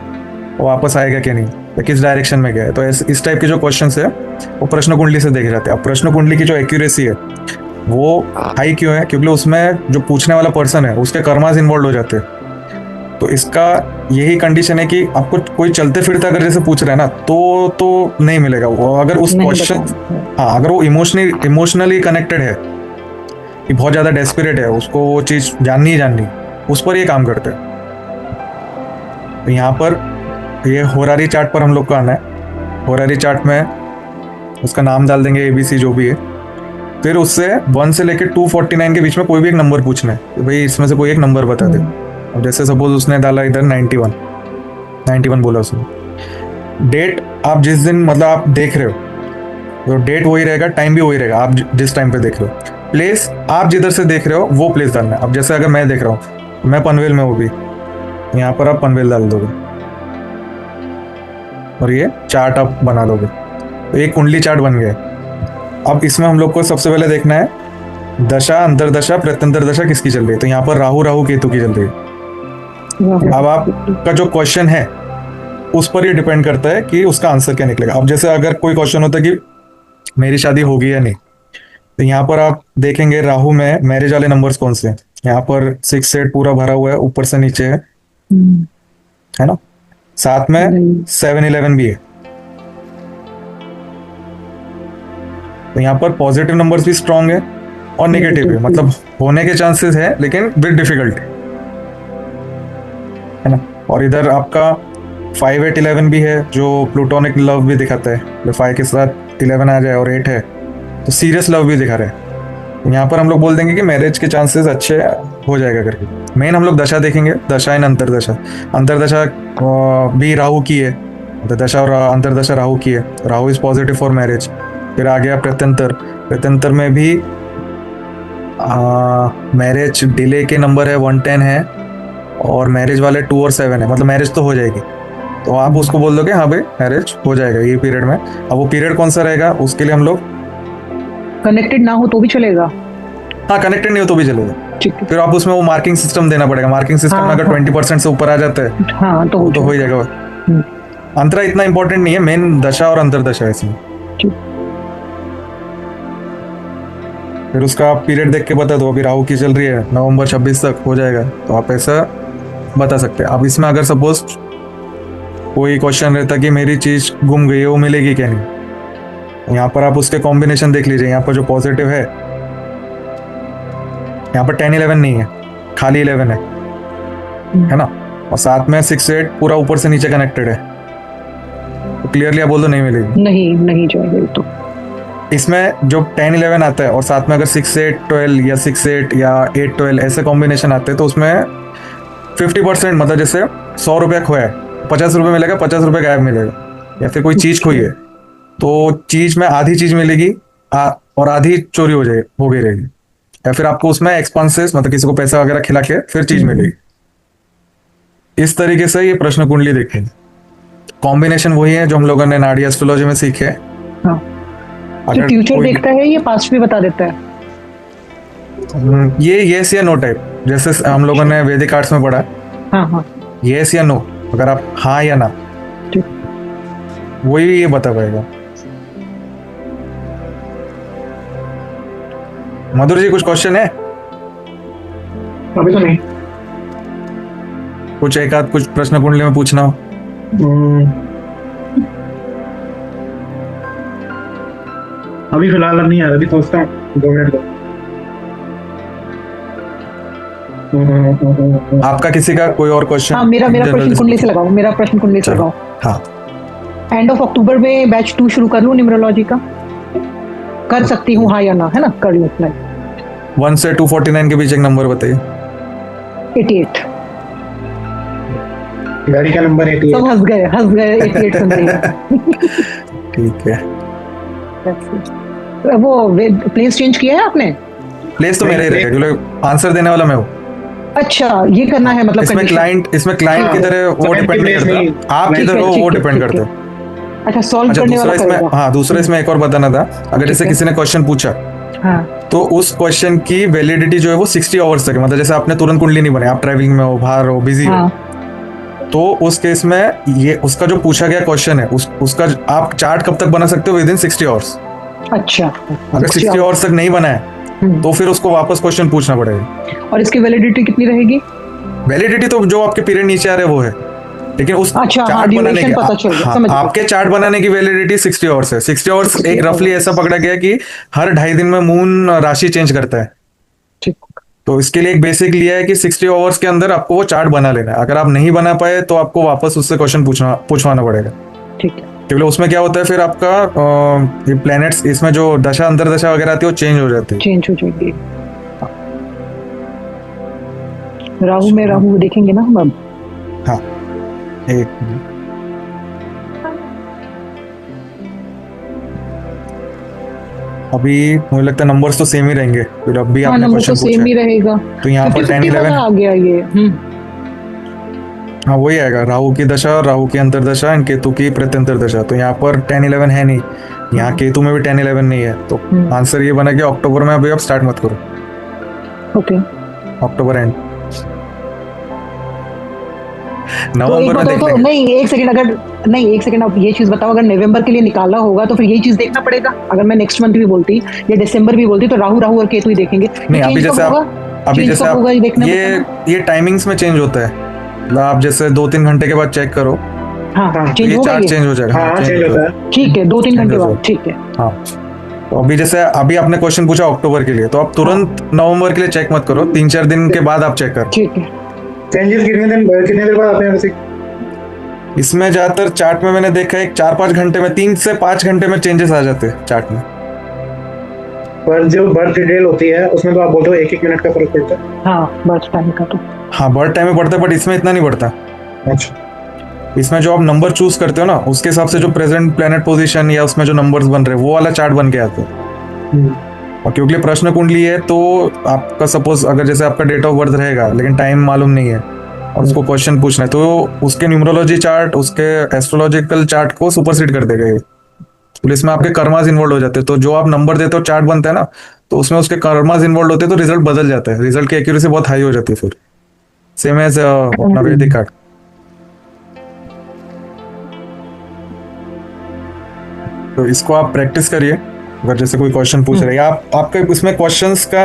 वो वापस आएगा कि नहीं, या किस डायरेक्शन में गया है। तो इस टाइप के जो क्वेश्चंस है वो प्रश्न कुंडली से देखे जाते हैं। अब प्रश्न कुंडली की जो एक्यूरेसी है वो हाई क्यों है, क्योंकि उसमें जो पूछने वाला पर्सन है उसके कर्मास इन्वॉल्व हो जाते हैं। तो इसका यही कंडीशन है कि आपको कोई चलते फिरते अगर जैसे पूछ रहा है ना तो नहीं मिलेगा वो। अगर उस क्वेश्चन, हाँ, अगर वो इमोशनली कनेक्टेड है कि बहुत ज्यादा डेस्परेट है, उसको वो चीज जाननी ही जाननी, उस पर ये काम करते हैं। तो यहाँ पर ये होरारी चार्ट पर हम लोग को आना है। होरारी चार्ट में उसका नाम डाल देंगे ABC जो भी है, फिर उससे 1 से लेकर 249 के बीच में कोई भी एक नंबर पूछना है कि भाई इसमें से कोई एक नंबर बता दे। अब जैसे सपोज उसने डाला इधर 91 बोला उसने। डेट आप जिस दिन मतलब आप देख रहे हो तो डेट वही रहेगा, टाइम भी वही रहेगा, आप जिस टाइम पे देख रहे हो। प्लेस आप जिधर से देख रहे हो वो प्लेस डालना है। अब जैसे अगर मैं देख रहा हूँ, मैं पनवेल में हूँ भी, यहाँ पर आप पनवेल डाल दोगे और ये चार्ट आप बना लोगे, तो एक कुंडली चार्ट बन गया। अब इसमें हम लोग को सबसे पहले देखना है दशा, अंतरदशा, प्रत्यंतर दशा किसकी चल रही है। तो यहाँ पर राहु केतु की चल रही है। अब आपका जो क्वेश्चन है उस पर ये डिपेंड करता है कि उसका आंसर क्या निकलेगा। अब जैसे अगर कोई क्वेश्चन होता है कि मेरी शादी होगी या नहीं, तो यहाँ पर आप देखेंगे राहु में मैरिज वाले नंबर्स कौन से हैं। यहाँ पर 6 से 8 पूरा भरा हुआ है, ऊपर से नीचे है ना। साथ में 7-11 भी है। तो यहाँ पर पॉजिटिव नंबर्स भी स्ट्रांग है और नेगेटिव भी, मतलब होने के चांसेस है लेकिन बिट डिफिकल्ट है ना। और इधर आपका 5-8-11 भी है जो प्लूटोनिक लव भी दिखाता है। 5 के साथ 11 आ जाए और 8 है तो सीरियस लव भी दिखा रहे हैं। यहाँ पर हम लोग बोल देंगे कि मैरिज के चांसेस अच्छे हो जाएगा करके। मेन हम लोग दशा देखेंगे, दशा एंड अंतरदशा। अंतरदशा भी राहु की है, दशा और अंतरदशा राहु की है। Rahu is positive for marriage. फिर आ गया प्रत्यंतर। प्रत्यंतर में भी मैरिज डिले के नंबर है 110 है और मैरिज वाले 2 और 7 है, मतलब मैरिज तो हो जाएगी। तो आप उसको बोल दोगे हाँ भाई मैरिज हो जाएगा ये पीरियड में। अब वो पीरियड कौन सा रहेगा उसके लिए हम लोग कनेक्टेड ना हो तो भी चलेगा, हाँ कनेक्टेड नहीं हो तो भी चलेगा। ठीक है। फिर आप उसमें वो मार्किंग सिस्टम देना पड़ेगा। मार्किंग सिस्टम में अगर 20% से ऊपर आ जाता है हाँ तो हो ही जाएगा। अंतरा इतना इंपॉर्टेंट नहीं है, मेन दशा और अंतरदशा है इसमें। फिर उसका आप पीरियड देख के बता दो, अभी राहु की चल रही है नवंबर 26 तक हो जाएगा, तो आप ऐसा बता सकते हैं। अब इसमें अगर सपोज कोई क्वेश्चन रहता कि मेरी चीज गुम गई है वो मिलेगी क्या नहीं, यहाँ पर आप उसके कॉम्बिनेशन देख लीजिए। यहाँ पर जो पॉजिटिव है यहाँ पर 10-11 नहीं है, खाली 11 है ना। और साथ में 6 से 8 पूरा ऊपर से नीचे कनेक्टेड है। तो क्लियरली आप बोल दो नहीं मिलेगी, नहीं जाएगा। तो इसमें जो 10-11 आता है और साथ में अगर 6 से 8 12 या 6 से 8 या 8-12 ऐसे कॉम्बिनेशन आते हैं तो उसमें 50%, मतलब जैसे 100 रुपया खोया है 50 रुपये मिलेगा, 50 रुपये गायब मिलेगा। या फिर कोई चीज खोई है तो चीज में आधी चीज मिलेगी और आधी चोरी हो गई रहेगी। या फिर आपको उसमें एक्सपेंसेस, मतलब किसी को पैसा वगैरह खिला के फिर चीज मिलेगी। इस तरीके से ये प्रश्न कुंडली देखेंगे। कॉम्बिनेशन वही है जो हम लोगों ने नाड़ी एस्ट्रोलॉजी में सीखे। हाँ। जो फ्यूचर देखता है ये पास्ट भी बता देता है। ये येस या नो टाइप, जैसे हम लोगों ने वैदिक आर्ट्स में पढ़ा। हाँ। येस या नो, अगर आप हाँ या ना, वही ये बता पाएगा। मधुर जी कुछ क्वेश्चन है? अभी तो नहीं। कुछ एक आध कुछ प्रश्न कुंडली में पूछना हो? अभी फिलहाल अब नहीं आ रहा, अभी सोचता हूँ 2 मिनट को। आपका किसी का कोई और क्वेश्चन? हाँ, मेरा प्रश्न कुंडली से लगाओ, मेरा प्रश्न कुंडली से लगाओ। हाँ, एंड ऑफ अक्टूबर में बैच 2 शुरू कर लूं न्यूमरोलॉजी का? कर सकती हूँ हाँ या ना, है ना? कर लूँ अप्लाई। 1 से 249 के बीच एक नंबर बताइए। 88। गाड़ी का नंबर 88। सब हंस गए 88 सुन रही ठीक है। वो प्लेस चेंज किया है आपने? प्लेस तो मेरा ही रहेगा क्योंकि आंसर देने वाला मैं हूँ। अच्छा, ये करना है मतलब इसमें क्लाइंट की तरह वो डिपेंड नहीं करता, आप किधर हो वो डिपेंड करता है। अच्छा, सॉल्व करने वाला करेगा। हाँ, दूसरा इसमें एक और बताना था, अगर जैसे किसी ने क्वेश्चन पूछा तो उस क्वेश्चन की वैलिडिटी जो है वो 60 आवर्स तक है। मतलब जैसे आपने तुरंत कुंडली नहीं बनाई, आप ट्रैवलिंग में हो, बाहर हो, बिजी हो, तो उस केस में ये उसका जो पूछा गया क्वेश्चन है उसका आप चार्ट कब तक बना सकते हो? With in 60 hours. अच्छा, अगर 60 आवर्स तक नहीं बनाए तो फिर उसको वापस क्वेश्चन पूछना पड़ेगा। और इसकी वैलिडिटी कितनी रहेगी? वैलिडिटी तो जो आपके पीरियड नीचे आ रहे हैं वो है, लेकिन उस चार्ट बनाने की आपके चार्ट बनाने की वैलिडिटी 60 आवर्स है। 60 आवर्स एक रफली ऐसा पकड़ा गया कि हर 2.5 दिन में मून राशि चेंज करता है। तो इसके लिए एक बेसिक लिया है कि 60 आवर्स के अंदर आपको वो चार्ट बना लेना है। अगर आप नहीं बना पाए तो आपको वापस उससे क्वेश्चन पूछवाना पड़ेगा। ठीक है, क्योंकि उसमें क्या होता है फिर आपका ये प्लैनेट्स इसमें जो दशा अंतरदशा वगैरह आती है वो चेंज हो जाती है, चेंज हो जाएगी। राहु में राहु देखेंगे ना हम अब। हाँ, एक अभी मुझे लगता है नंबर्स तो सेम ही रहेंगे फिर। अब भी आपने क्वेश्चन पूछा सेम ही रहेगा, तो यहाँ पर 10-11 आ गया ये। हाँ, वही आएगा। राहु की दशा, राहु की अंतरदशा एंड केतु की प्रत्यंतर दशा। तो यहाँ पर 10-11 है नहीं, यहाँ केतु में भी 10-11 नहीं है। तो आंसर ये बना कि अक्टूबर में अभी आप स्टार्ट मत करो। ओके, अक्टूबर एंड नवंबर में देख लेंगे। नहीं, एक सेकंड आप ये चीज बताओ, अगर नवंबर के लिए निकालना होगा तो फिर यही चीज देखना पड़ेगा। अगर मैं नेक्स्ट मंथ भी बोलती या दिसंबर भी बोलती तो राहु और केतु ही देखेंगे। नहीं, अभी जैसे आप ये टाइमिंग्स में चेंज होता है। आप जैसे 2-3 घंटे के बाद चेक करो। हाँ, ये चार्ट चेंज हो जाएगा। हाँ, चेंज होता है। ठीक है, 2-3 घंटे बाद। ठीक है। हाँ, तो अभी जैसे अभी आपने क्वेश्चन पूछा अक्टूबर के लिए, तो आप तुरंत नवंबर के लिए चेक मत करो, 3-4 दिन के बाद आप चेक करो। ठीक है। चेंजेस कितने देर बाद आते हैं? इसमें ज्यादातर चार्ट में मैंने देखा है 4-5 घंटे में, 3 से 5 घंटे में चेंजेस आ जाते हैं चार्ट में। पर जो बर्थ डिटेल होती है उसमें तो आप बोलते हो 1-1 मिनट का फर्क पड़ता है। हाँ, बर्थ टाइम का तो हाँ, बर्थ टाइम में पड़ता है, बट इसमें इतना नहीं पड़ता। अच्छा, इसमें जो आप नंबर चूज करते हो ना, उसके हिसाब से जो प्रेजेंट प्लेनेट पोजीशन या उसमें जो नंबर्स बन रहे हैं वो वाला चार्ट बन के आते हैं। और क्योंकि प्रश्न कुंडली है तो आपका सपोज अगर जैसे आपका डेट ऑफ बर्थ रहेगा लेकिन टाइम मालूम नहीं है और उसको क्वेश्चन पूछना है, तो उसके न्यूमरोलॉजी चार्ट, उसके एस्ट्रोलॉजिकल चार्ट को सुपरसीड कर देगा ये। तो इसमें आपके कर्मास इन्वॉल्व हो जाते हैं। तो जो आप नंबर देते हो, चार्ट बनता है ना, तो उसमें उसके कर्मास इन्वॉल्व होते हैं, तो रिजल्ट बदल जाता है। रिजल्ट की एक्यूरेसी बहुत हाई हो जाती है फिर, सेम एज अपना वैदिक कार्ड। तो इसको आप प्रैक्टिस करिए। अगर जैसे कोई क्वेश्चन पूछ रहे हैं, आपके इसमें क्वेश्चंस का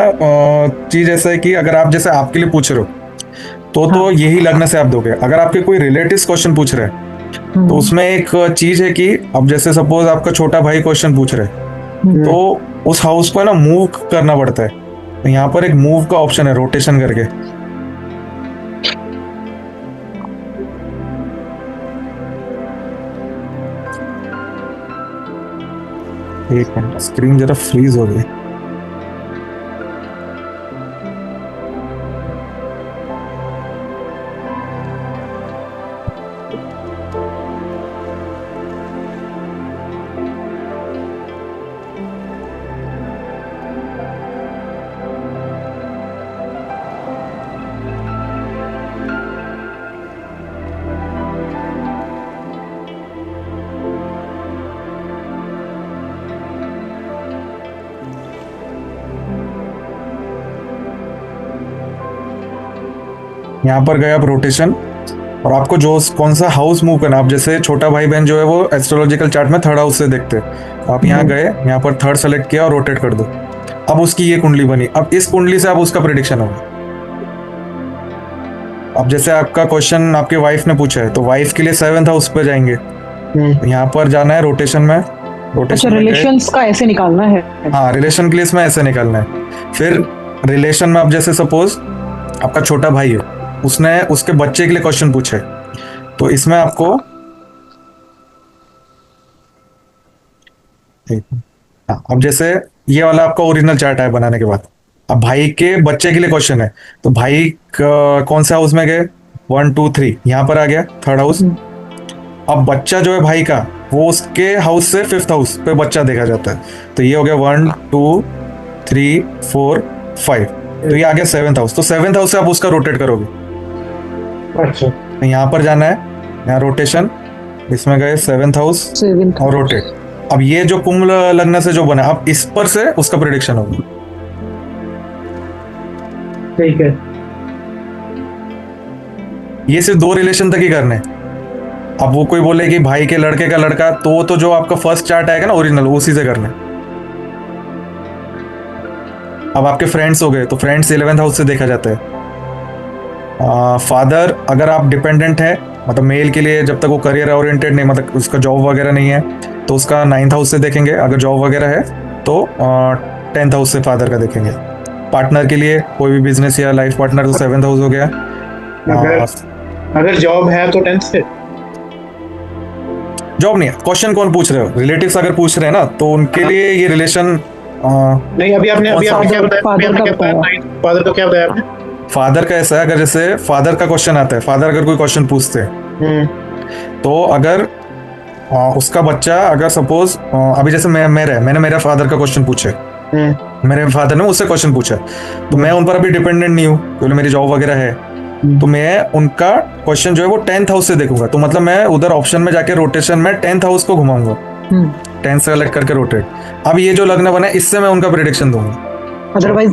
चीज ऐसा है कि अगर आप जैसे आपके लिए पूछ रहे हो तो यही लग्न से आप दोगे। अगर आपके कोई रिलेटिव्स क्वेश्चन पूछ रहे हैं तो उसमें एक चीज है कि अब जैसे सपोज आपका छोटा भाई क्वेश्चन पूछ रहे हैं तो उस हाउस को है ना मूव करना पड़ता है। तो यहाँ पर एक मूव का ऑप्शन है, रोटेशन करके। एक मिनट, स्क्रीन जरा फ्रीज हो गई। यहाँ पर गए आप रोटेशन, और आपको जो कौन सा हाउस मूव करना, आप जैसे छोटा भाई बहन जो है वो एस्ट्रोलॉजिकल चार्ट में 3rd हाउस से देखते हैं। आप यहाँ गए, यहाँ पर 3rd सेलेक्ट किया और रोटेट कर दो। अब उसकी ये कुंडली बनी। अब इस कुंडली से आप उसका प्रेडिक्शन होगा। अब जैसे आपका क्वेश्चन आपके वाइफ ने पूछा है, तो वाइफ के लिए 7th हाउस पे जाएंगे, यहाँ पर जाना है रोटेशन में। अच्छा, रिलेशंस का ऐसे निकालना है? हाँ, रिलेशन के लिए इसमें ऐसे निकालना है। फिर रिलेशन में अब जैसे सपोज आपका छोटा भाई है, उसने उसके बच्चे के लिए क्वेश्चन पूछे, तो इसमें आपको अब जैसे ये वाला आपका ओरिजिनल चार्ट है बनाने के बाद, अब भाई के बच्चे के लिए क्वेश्चन है, तो भाई कौन से हाउस में गए, 1 2 3 यहाँ पर आ गया 3rd हाउस। अब बच्चा जो है भाई का, वो उसके हाउस से 5th हाउस पे बच्चा देखा जाता है, तो ये हो गया 1 2 3 4 5, तो ये आ गया 7th हाउस। तो 7th हाउस से आप उसका रोटेट करोगे। अच्छा, यहाँ पर जाना है, यहाँ रोटेशन, इसमें गए 7th हाउस और रोटेट। अब ये जो कुंभ लग्न से जो बना, अब इस पर से उसका प्रेडिक्शन होगा। ठीक है, ये सिर्फ 2 रिलेशन तक ही करने हैं। अब वो कोई बोले कि भाई के लड़के का लड़का, तो जो आपका फर्स्ट चार्ट आएगा ना ओरिजिनल, उसी से करना है। अब आपके फ्रेंड्स हो गए, तो फ्रेंड्स 11th हाउस से देखा जाता है। फादर अगर आप डिपेंडेंट है, मतलब मेल के लिए, जब तक वो करियर ओरिएंटेड नहीं, मतलब उसका जॉब वगैरह नहीं है, तो उसका 9th हाउस से देखेंगे। अगर जॉब वगैरह है तो 10th हाउस से फादर का देखेंगे। पार्टनर के लिए कोई भी बिजनेस या लाइफ पार्टनर, तो 7th हाउस हो गया। अगर जॉब है तो 10th से। जॉब नहीं है, क्वेश्चन कौन पूछ रहे हो, रिलेटिव्स अगर पूछ रहे हैं ना, तो उनके लिए ये रिलेशन नहीं। अभी आपने क्या बताया, फादर का क्या बताया आपने? फादर का ऐसा है, अगर जैसे फादर का क्वेश्चन आता है, फादर अगर कोई क्वेश्चन पूछते हैं, तो अगर उसका बच्चा, अगर सपोज अभी जैसे मैंने मेरे फादर का क्वेश्चन पूछे, मेरे फादर ने मुझसे क्वेश्चन पूछा, तो मैं उन पर अभी डिपेंडेंट नहीं हूँ क्योंकि मेरी जॉब वगैरह है, तो मैं उनका क्वेश्चन जो है वो 10th हाउस से देखूंगा। तो मतलब मैं उधर ऑप्शन में जाके रोटेशन में 10th हाउस को घुमाऊंगा, 10th से सेलेक्ट करके रोटेट। अब ये जो लग्न बना है, इससे मैं उनका प्रेडिक्शन दूंगा। अदरवाइज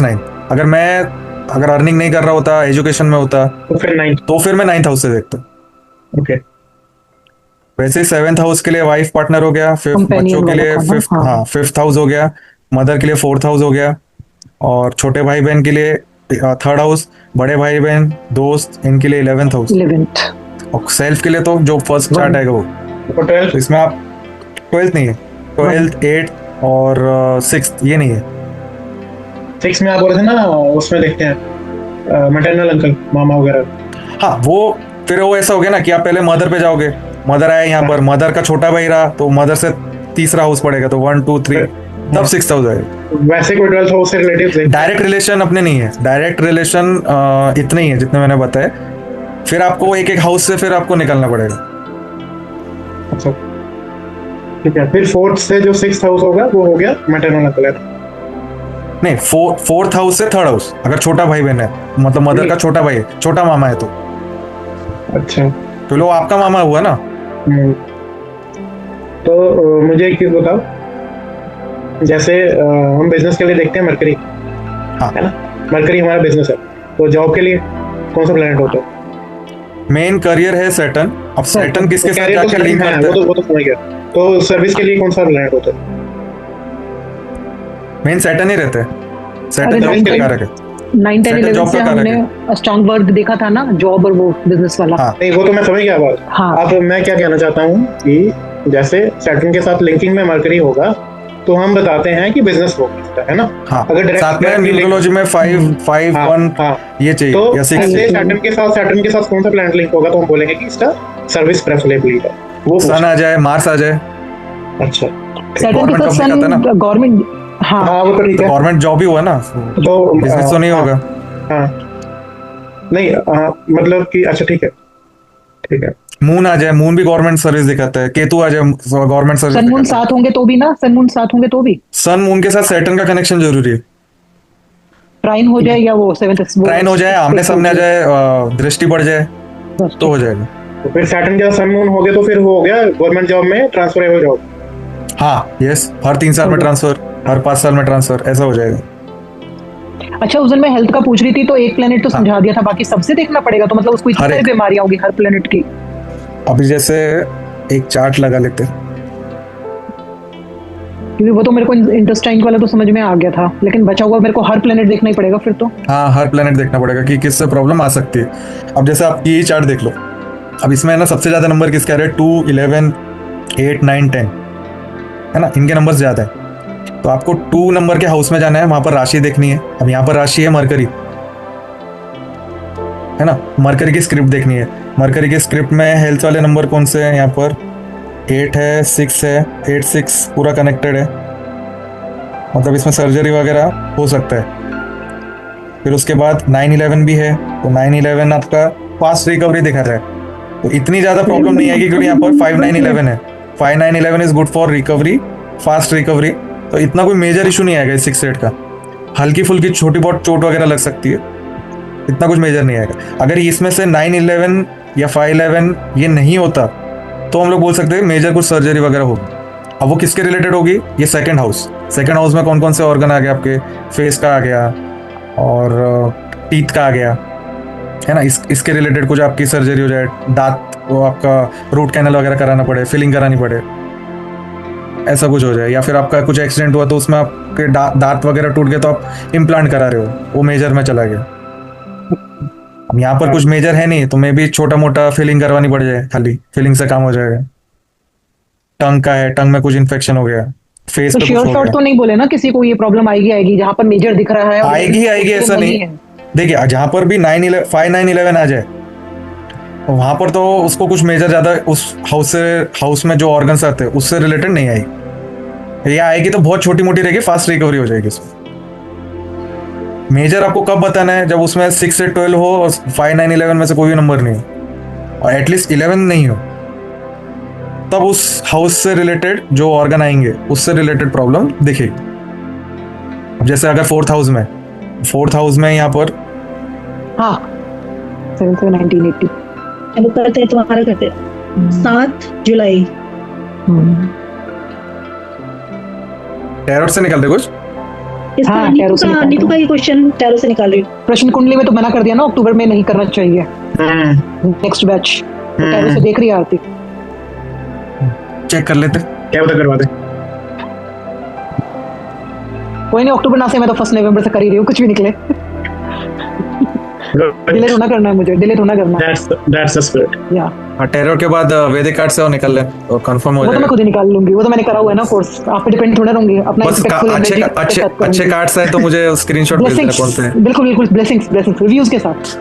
9th, अगर अर्निंग नहीं कर रहा होता, एजुकेशन में होता, तो फिर मैं 9th हाउस से देखता। ओके। वैसे 7th हाउस के लिए वाइफ पार्टनर हो गया, बच्चों के लिए 5th हाउस हो गया, मदर के लिए 4th हाउस हो गया, और छोटे भाई बहन के लिए 3rd हाउस, बड़े भाई बहन दोस्त इनके लिए 11th हाउस, और सेल्फ के लिए तो जो फर्स्ट चार्ट आएगा वो। तो इसमें आप 12th नहीं है, 12th 8th और 6th ये नहीं है। 6 में आप बोल रहे थे ना, उसमें देखते हैं मैटरनल अंकल, मामा वगैरह। हाँ, वो फिर वो ऐसा हो गया ना कि आप पहले मदर पे जाओगे, मदर आया यहाँ पर, मदर का छोटा भाई रहा, तो मदर से 3रा हाउस पड़ेगा, तो 1 2 3 तब 6th हाउस आएगा। वैसे कोई 12th हाउस से रिलेटिव्स डायरेक्ट रिलेशन अपने नहीं है, डायरेक्ट रिलेशन इतने ही है जितने मैंने बताया। फिर आपको एक एक हाउस से फिर आपको निकलना पड़ेगा। अच्छा, ठीक है। फिर 4th से जो 6th हाउस होगा वो हो गया मैटरनल अंकल। नहीं, 4th हाउस से 3rd हाउस, अगर छोटा भाई बहन है, मतलब मदर का छोटा भाई है, छोटा मामा है, तो अच्छा, तो लो आपका मामा हुआ ना। तो मुझे एक चीज बताओ, जैसे हम बिजनेस के लिए देखते हैं मरकरी, हाँ, है ना, मरकरी हमारा बिजनेस है, तो जॉब के लिए कौन सा प्लैनेट होता है? मेन करियर है सैटर्न। अब सैटर्न किसके साथ जाके लिंक करता है, वो तो समझ गया। तो सर्विस के लिए कौन सा प्लैनेट होता है? मेन सैटर्न ही रहता है। सैटर्न जॉब के कारक है। 9 10 11 से हमने स्ट्रॉन्ग वर्क देखा था ना, जॉब और वो बिजनेस वाला। हाँ। नहीं, वो तो मैं समझ गया बात। हाँ। अब मैं क्या कहना चाहता हूँ कि जैसे सैटर्न के साथ लिंकिंग में मरकरी होगा, तो हम बताते हैं कि बिजनेस होगा, है ना। हाँ। अगर साथ में न्यूमरोलॉजी में 5 5 1 ये चाहिए, तो या 6 सैटर्न के साथ कौन सा प्लैनेट लिंक होगा, तो हम बोलेंगे कि इसका सर्विस प्रेफरेबल है। वो सन आ जाए, मार्स आ जाए। अच्छा, सैटर्न के साथ सन गवर्नमेंट, हाँ वो तो ठीक है, गवर्नमेंट जॉब ही हुआ ना, तो बिजनेस तो नहीं होगा। हाँ, नहीं, मतलब कि अच्छा, ठीक है, ठीक है। मून आ जाए, मून भी गवर्नमेंट सर्विस दिखाता है। केतु आ जाए, गवर्नमेंट सर्विस। सन मून साथ होंगे तो भी ना, सन मून साथ होंगे तो भी सन मून के साथ सैटर्न का कनेक्शन जरूरी है। ट्राइन हो जाए, या वो 7th ट्राइन हो जाए, आमने सामने आ जाए, दृष्टि बढ़ जाए, तो हो जाएगा। तो फिर सैटर्न के सन मून हो गया, तो फिर हो गया गवर्नमेंट जॉब में ट्रांसफरेबल जॉब। हाँ, यस, हर 3 साल में ट्रांसफर, हर 5 साल में ट्रांसफर, ऐसा हो जाएगा। अच्छा, उस दिन मैं हेल्थ का पूछ रही थी, तो एक प्लेनेट तो समझा दिया था, बाकी सबसे देखना पड़ेगा, तो मतलब उसको इतनी बीमारियां होगी हर प्लेनेट की। अभी जैसे एक चार्ट लगा लेते हैं, क्योंकि वो तो मेरे को इंटेस्टाइन वाला तो समझ में आ गया था, लेकिन बचा हुआ मेरे को हर प्लेनेट देखना ही पड़ेगा फिर तो। हाँ, हर प्लेनेट देखना पड़ेगा कि किससे प्रॉब्लम आ सकती है। अब जैसे आप ये चार्ट देख लो, अब इसमें है ना सबसे ज्यादा नंबर किसके आ रहे हैं, 2, 11, 8, 9, 10 है ना, इनके नंबर ज्यादा है। तो आपको 2 नंबर के हाउस में जाना है, वहां पर राशि देखनी है। अब यहाँ पर राशि है मरकरी, है ना, मरकरी की स्क्रिप्ट देखनी है। मरकरी की स्क्रिप्ट में हेल्थ वाले नंबर कौन से हैं, यहाँ पर 8 है, 6 है, 8, 6 पूरा कनेक्टेड है, मतलब इसमें सर्जरी वगैरह हो सकता है। फिर उसके बाद 9, 11 भी है, तो 9, 11 आपका फास्ट रिकवरी दिखा रहा है, तो इतनी ज्यादा प्रॉब्लम नहीं आएगी, क्योंकि यहाँ पर 5, 9, 11 है। 5, 9, 11 is good for recovery, fast recovery, तो इतना कोई मेजर इशू नहीं आएगा इस 6, 8 का। हल्की फुल्की छोटी बहुत चोट वगैरह लग सकती है, इतना कुछ मेजर नहीं आएगा। अगर इसमें से 9, 11 या 5, 11 ये नहीं होता तो हम लोग बोल सकते हैं मेजर कुछ सर्जरी वगैरह होगी। अब वो किसके रिलेटेड होगी, ये सेकंड हाउस। सेकंड हाउस में कौन कौन से ऑर्गन आ गए आपके, फेस का आ गया और टीथ का आ गया, है ना, इसके रिलेटेड कुछ आपकी सर्जरी हो जाए, दांत वो आपका रूट कैनल वगैरह कराना पड़े, फिलिंग करानी पड़े, ऐसा कुछ हो जाए। या फिर आपका कुछ एक्सीडेंट हुआ तो उसमें आपके दांत वगैरह टूट गए तो आप इम्प्लांट करा रहे हो, वो मेजर में चला गया। अब यहाँ पर कुछ मेजर है नहीं, तो मे भी छोटा मोटा फिलिंग करवानी पड़ जाए, खाली फिलिंग से काम हो जाएगा। टंग का है, टंग में कुछ इन्फेक्शन हो गया, फेस तो पे कुछ श्योर हो शॉट गया, तो नहीं बोले ना किसी को ये प्रॉब्लम आएगी जहाँ पर मेजर दिख रहा है, आएगी ऐसा नहीं। देखिए जहाँ पर भी 5, 9, 11 आ जाए वहां पर तो उसको कुछ मेजर ज्यादा उस हाउस में जो ऑर्गन्स आते हैं उससे रिलेटेड नहीं आएगी। ये आएगी तो बहुत छोटी मोटी रहेगी, फास्ट रिकवरी हो जाएगी इसमें। मेजर आपको कब बताना है, जब उसमें 6 से 12 हो और 5, 9, 11 में से कोई भी नंबर नहीं हो और एटलीस्ट 11 नहीं हो, तब उस हाउस से रिलेटेड जो ऑर्गन आएंगे उससे रिलेटेड प्रॉब्लम दिखेगी। जैसे अगर 4th हाउस में यहाँ पर हाँ 1980 वो करते हैं, तुम्हारा करते हैं 7 जुलाई। टैरोट से निकलते कुछ। इसका हाँ, नीतू टैरो से निकालते नीतू का ये क्वेश्चन टैरो से निकाल रही हूँ। प्रश्न कुंडली में तो मना कर दिया ना, अक्टूबर में नहीं करना चाहिए नेक्स्ट बैच। तो टैरो से देख रही है आरती, चेक कर लेते, क्या पता करवा दे। कोई नहीं, अक्टूबर ना से मैं तो 1 नवंबर से कर ही रही हूँ, कुछ भी निकले। डिले होना करना है मुझे, डिले होना करना है। That's the spirit. या टेरर के बाद वैदिक कार्ड से और निकल ले और कंफर्म हो वो तो मैं जाएगा। खुद ही निकाल लूंगी, वो तो मैंने करा हुआ है ना कोर्स, आप पे डिपेंड थोड़ा रहूंगी अपना बस impactful अच्छे energy के अच्छे साथ करूंगी। अच्छे कार्ड्स हैं तो मुझे स्क्रीनशॉट भेज देना कौन से हैं। बिल्कुल बिल्कुल, ब्लेसिंग्स रिव्यूज के साथ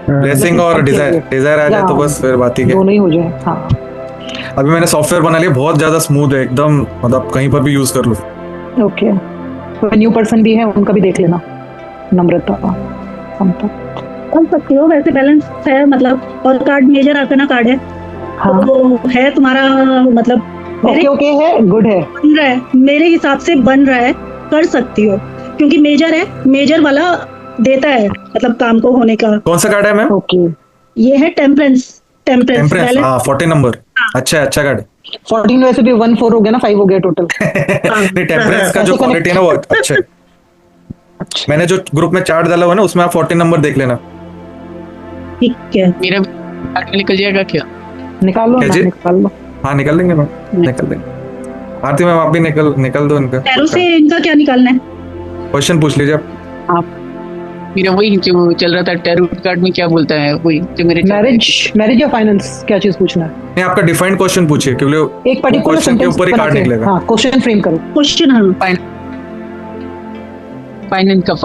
ब्लेसिंग और डिजायर आ जाए तो बस फिर बात ही है। दोनों ही हो जाए। हाँ अभी मैंने सॉफ्टवेयर बना लिया, बहुत ज्यादा स्मूथ है एकदम, मतलब कहीं पर भी यूज कर लो। ओके, कोई न्यू पर्सन भी है उनका भी देख लेना, नम्रता कर सकते हो, वैसे बैलेंस है मतलब, और कार्ड मेजर आर्कना कार्ड है। हाँ तो है तुम्हारा मतलब ओके है, गुड है, बन रहा है मेरे हिसाब से, बन रहा है, कर सकती हो क्योंकि मेजर है, मेजर वाला देता है मतलब काम को होने का। कौन सा कार्ड है मैम? ओके ये है टेम्परेंस। हाँ 14 नंबर, अच्छा कार्ड। 14 वैसे भी 1 4 हो गया ना, 5 हो गया टोटल। नहीं, टेम्परेंस का जो क्वालिटी है ना वो अच्छा है। मैंने जो ग्रुप में चार्ट डाला हुआ है ना उसमें आप 14 नंबर देख लेना। ठीक है, मेरा कार्ड में निकल जाएगा क्या? निकाल लो ना, निकाल लो। हाँ निकल देंगे मैम, निकल देंगे। आरती मैम आप भी निकल दो इनका। टैरो से इनका क्या निकालना है? क्वेश्चन पूछ लीजिए आप। मेरा वही जो चल रहा था, टैरो कार्ड में क्या बोलता है वही जो मेरे मैरिज या फाइनेंस, क्या चीज पूछना है? नहीं, आपका डिफाइंड क्वेश्चन पूछिए क्योंकि एक पर्टिकुलर क्वेश्चन के ऊपर ही कार्ड निकलेगा। हाँ क्वेश्चन फ्रेम करो। क्वेश्चन हाँ, फाइनेंस का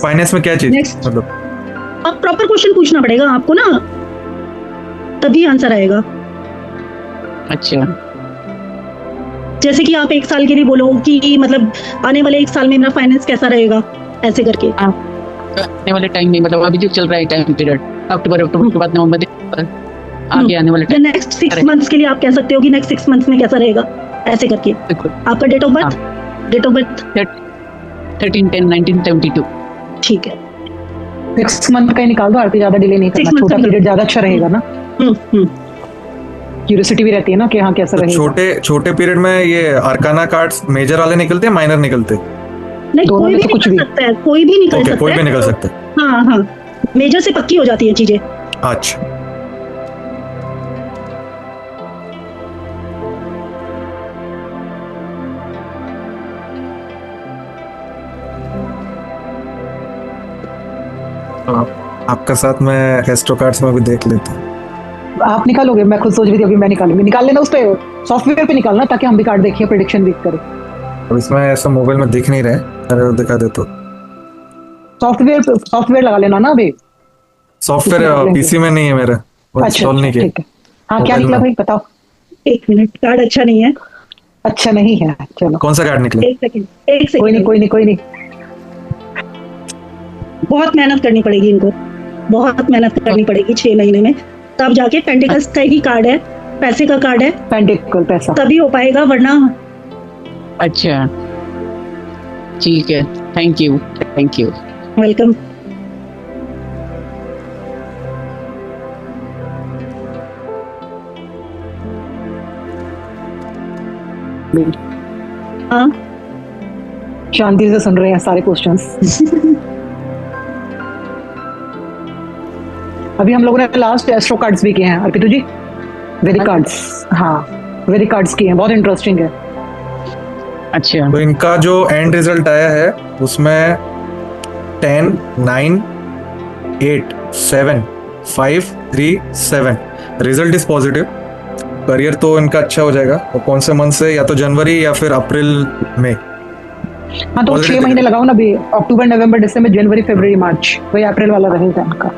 फाइनेंस में क्या चीज Next. मतलब अब प्रॉपर क्वेश्चन पूछना पड़ेगा आपको ना, तभी आंसर आएगा। अच्छा, जैसे कि आप 1 साल के लिए बोलो कि मतलब आने वाले 1 साल में मेरा फाइनेंस कैसा रहेगा, ऐसे करके। आने वाले टाइम में मतलब अभी जो चल रहा है टाइम पीरियड, अक्टूबर के बाद नवंबर दिसंबर, आगे आने वाले टाइम नेक्स्ट 6 मंथ्स के लिए आप कह सकते हो कि नेक्स्ट 6 मंथ्स में कैसा रहेगा, ऐसे करके। आपका डेट ऑफ बर्थ 13/10/1972। ठीक है, 6 मंथ का ही निकाल दो आरती, ज्यादा डिले नहीं करना, 6 month छोटा का पीरियड ज्यादा अच्छा रहेगा ना, हम्म। क्यूरियोसिटी भी रहती है ना कि हाँ कैसा तो रहेगा। छोटे पीरियड में ये अरकाना कार्ड्स मेजर वाले निकलते हैं, माइनर निकलते हैं? नहीं, दोनों कोई में भी से कुछ निकल भी। सकता है, कोई भी निकल सकता है। कोई भी निकल सकता है। हाँ, मेजर से पक्की हो जाती है चीजें। अच्छा, आपका साथ में एस्ट्रो कार्ड्स में भी देख लेता हूँ। आप निकालोगे? मैं खुद सोच रही थी अभी मैं निकालूंगी। निकाल लेना, उस पे सॉफ्टवेयर पे निकालना ताकि हम भी कार्ड देखिए, प्रेडिक्शन भी करें। अब इसमें ऐसा मोबाइल में दिख नहीं रहे, अरे दिखा दे तो। सॉफ्टवेयर लगा लेना ना अभी। सॉफ्टवेयर पीसी में नहीं है मेरा, इंस्टॉल नहीं किया। ठीक है। हाँ क्या निकला भाई बताओ। 1 मिनट, कार्ड अच्छा नहीं है। अच्छा नहीं है, चलो। कौन सा कार्ड निकला? 1 सेकंड। कोई नहीं। बहुत मेहनत करनी पड़ेगी इनको, बहुत मेहनत करनी पड़ेगी 6 महीने में, तब जाके पेंटिकल्स का ही कार्ड है, पैसे का कार्ड है, पेंटिकल पैसा तभी हो पाएगा, वरना। अच्छा ठीक है, थैंक यू। वेलकम। हाँ शांति से सुन रहे हैं सारे क्वेश्चंस। अभी हम लोगों ने लास्ट एस्ट्रो कार्ड्स भी किए हैं अर्पितु जी, वेदिक कार्ड्स। हाँ वेदिक कार्ड्स किए हैं, बहुत इंटरेस्टिंग है। अच्छा, तो इनका जो एंड रिजल्ट आया है उसमें 10, 9, 8, 7, 5, 3, 7 रिजल्ट इज पॉजिटिव। करियर तो इनका अच्छा हो जाएगा। और कौन से मंथ से, या तो जनवरी या फिर अप्रैल में। हाँ तो 6 महीने लगाओ ना अभी, अक्टूबर नवंबर दिसंबर जनवरी फरवरी मार्च, वही अप्रैल वाला रहेगा इनका।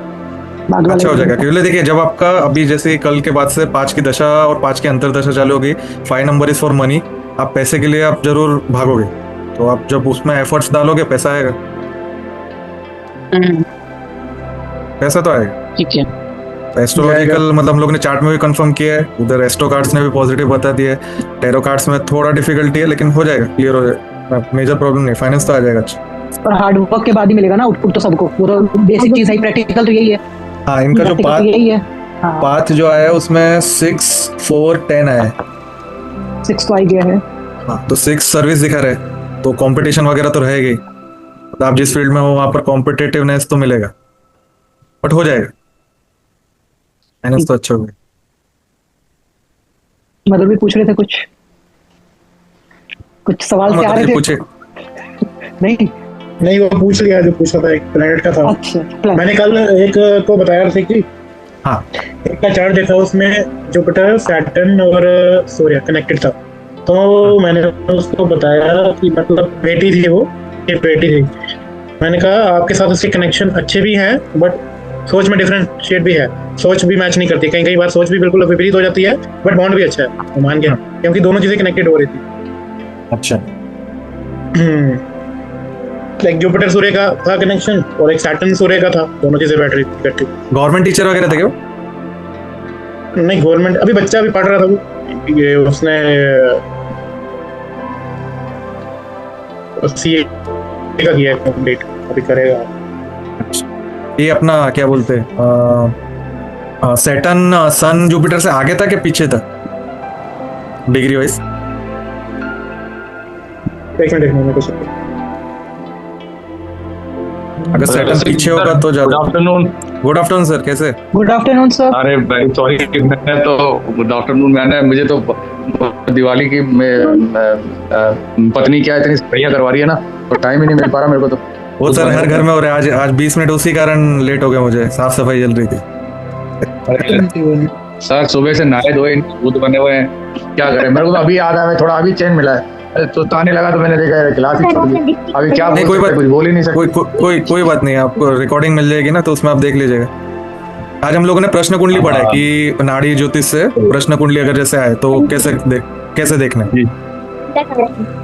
अच्छा हो जाएगा, क्योंकि देखिए जब आपका अभी जैसे कल के बाद से 5 की दशा और 5 की अंतरदशा चालू होगी, 5 नंबर इज फॉर मनी। आप पैसे के लिए आप जरूर भागोगे, तो आप जब उसमें एफर्ट्स डालोगे पैसा आएगा। पैसा तो आएगा। ठीक है। एस्ट्रोलॉजिकल मतलब हम लोग ने चार्ट में भी कंफर्म किया है, उधर एस्ट्रो कार्ड्स ने भी पॉजिटिव बता दिया है। टैरो कार्ड्स में थोड़ा डिफिकल्टी है, लेकिन हो जाएगा, क्लियर हो जाएगा, मेजर प्रॉब्लम नहीं, फाइनेंस तो आ जाएगा अच्छा। और हार्ड वर्क के बाद ही मिलेगा ना आउटपुट तो सबको, वो तो बेसिक चीज है, प्रैक्टिकल तो यही है। हाँ इनका जो पाथ यही है। पाथ जो आया है उसमें 6, 4, 10 आया है। 6 तो आ गया है। हाँ तो 6 सर्विस दिखा रहे, तो कंपटीशन वगैरह तो रहेगी। तो आप जिस फील्ड में हो वहां पर कॉम्पिटिटिवनेस तो मिलेगा, बट हो जाएगा, फाइनेंस तो अच्छा होगा। मतलब भी पूछ रहे थे कुछ सवाल से आ रहे थे। पूछे नहीं वो पूछ लिया जो पूछा था, एक प्लैनेट का था। अच्छा मैंने कल एक को बताया था कि हाँ एक का चार्ट देखा, उसमें जुपिटर, सैटर्न और सूर्य कनेक्टेड था। तो मैंने उसको बताया कि मतलब बेटी थी वो, ये बेटी थी। मैंने कहा आपके साथ उसके कनेक्शन अच्छे भी हैं, बट सोच में डिफरेंट शेड भी है, सोच भी मैच नहीं करती, कई बार सोच भी बिल्कुल विपरीत हो जाती है, बट बॉन्ड भी अच्छा है, मान गया, क्योंकि दोनों चीजें कनेक्टेड हो रही थी। अच्छा लाइक जुपिटर सूर्य का था कनेक्शन और एक सैटर्न सूर्य का था, दोनों चीजें बैठ रही थी। गवर्नमेंट टीचर वगैरह थे क्या? नहीं गवर्नमेंट, अभी बच्चा भी पढ़ रहा था वो, ये उसने सीए का किया कंप्लीट, अभी करेगा। ये अपना क्या बोलते हैं, सैटर्न सन जुपिटर से आगे था कि पीछे था डिग्री वाइज? एक मिनट मेरे को अगर सैटर्न पीछे होगा तो ज्यादा। गुड आफ्टरनून सर, कैसे? Good afternoon sir. अरे भाई सॉरी, मैं तो गुड आफ्टरनून, मैंने मुझे तो दिवाली की पत्नी क्या इतनी सफाइयाँ करवा रही है ना, तो टाइम ही नहीं मिल पा रहा मेरे को। तो वो सर हर घर में हो रहा है। आज 20 मिनट उसी कारण लेट हो गया, मुझे साफ सफाई चल रही थी। सर सुबह से नहाए धोए दूध बने हुए हैं, क्या करें, मेरे को तो अभी याद आया, थोड़ा अभी चैन मिला है, तो ताने लगा तो मैंने देखा क्लास ही छोड़ दी। अभी क्या नहीं, कोई बात, कुछ बोल ही नहीं सकते। कोई बात नहीं, आपको रिकॉर्डिंग मिल जाएगी ना, तो उसमें आप देख लीजिएगा। आज हम लोगों ने प्रश्न कुंडली पढ़ा है कि नाड़ी ज्योतिष से प्रश्न कुंडली अगर जैसे आए तो कैसे देखना है।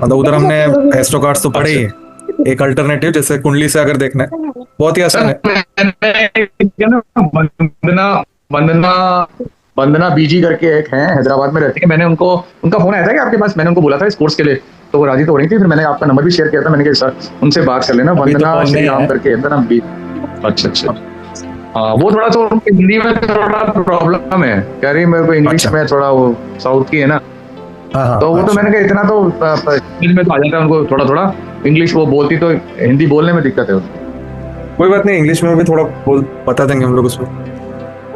मतलब उधर हमने एस्ट्रो कार्ड्स तो पढ़े ही है, एक अल्टरनेटिव जैसे कुंडली से अगर देखना है, बहुत ही आसान है। वंदना बीजी करके एक है, हैदराबाद में रहती है, मैंने उनका फोन आया था कि आपके पास, मैंने उनको बोला था इस कोर्स के लिए, तो वो राजी तो हो रही थी, फिर मैंने आपका नंबर भी शेयर किया था, मैंने कहा सर उनसे बात कर लेना, वंदना श्री राम करके वंदना बीजी। अच्छा हाँ, वो थोड़ा तो हिंदी में थोड़ा प्रॉब्लम है, कह रही मेरे को इंग्लिश में थोड़ा, वो साउथ की है ना, तो वो तो मैंने कहा इतना तो समझ में तो आ जाता है उनको, थोड़ा इंग्लिश वो बोलती तो हिंदी बोलने में दिक्कत है उसको। कोई बात नहीं, इंग्लिश में भी थोड़ा बता देंगे हम लोग, उसमें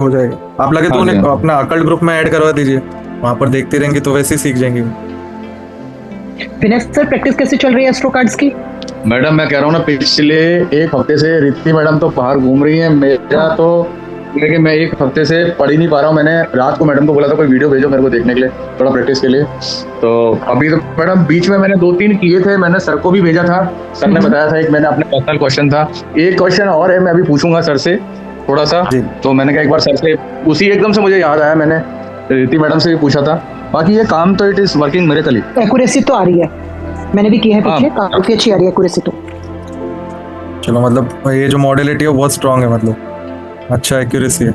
हो जाएगा। आप लगे तो उन्हें अपना अकल्ट ग्रुप में ऐड करवा दीजिए, वहां पर देखते रहेंगे तो वैसे ही सीख जाएंगे। विनय सर प्रैक्टिस कैसे चल रही है एस्ट्रो कार्ड्स की? मैडम मैं कह रहा हूँ ना, पिछले एक हफ्ते से रिद्धि मैडम तो बाहर घूम रही है, मेरा तो लेकिन मैं एक हफ्ते से पढ़ ही नहीं पा रहा हूँ। मैंने रात को मैडम को बोला था कोई वीडियो भेजो मेरे को देखने के लिए, थोड़ा प्रैक्टिस के लिए। तो अभी तो मैडम बीच में मैंने 2-3 किए थे, मैंने सर को भी भेजा था, सर ने बताया था, एक मैंने अपने पर्सनल क्वेश्चन था, एक क्वेश्चन और है मैं अभी पूछूंगा सर से थोड़ा सा। तो मैंने कहा एक बार सर से, उसी एकदम से मुझे याद आया, मैंने रिद्धि मैडम से भी पूछा था। बाकी ये काम तो it is working miracle he. Accuracy तो आ रही है, मैंने भी किया है पीछे, काफी अच्छी आ रही है एक्यूरेसी तो। चलो मतलब ये जो मॉडलिटी है बहुत स्ट्रांग है, मतलब अच्छा एक्यूरेसी है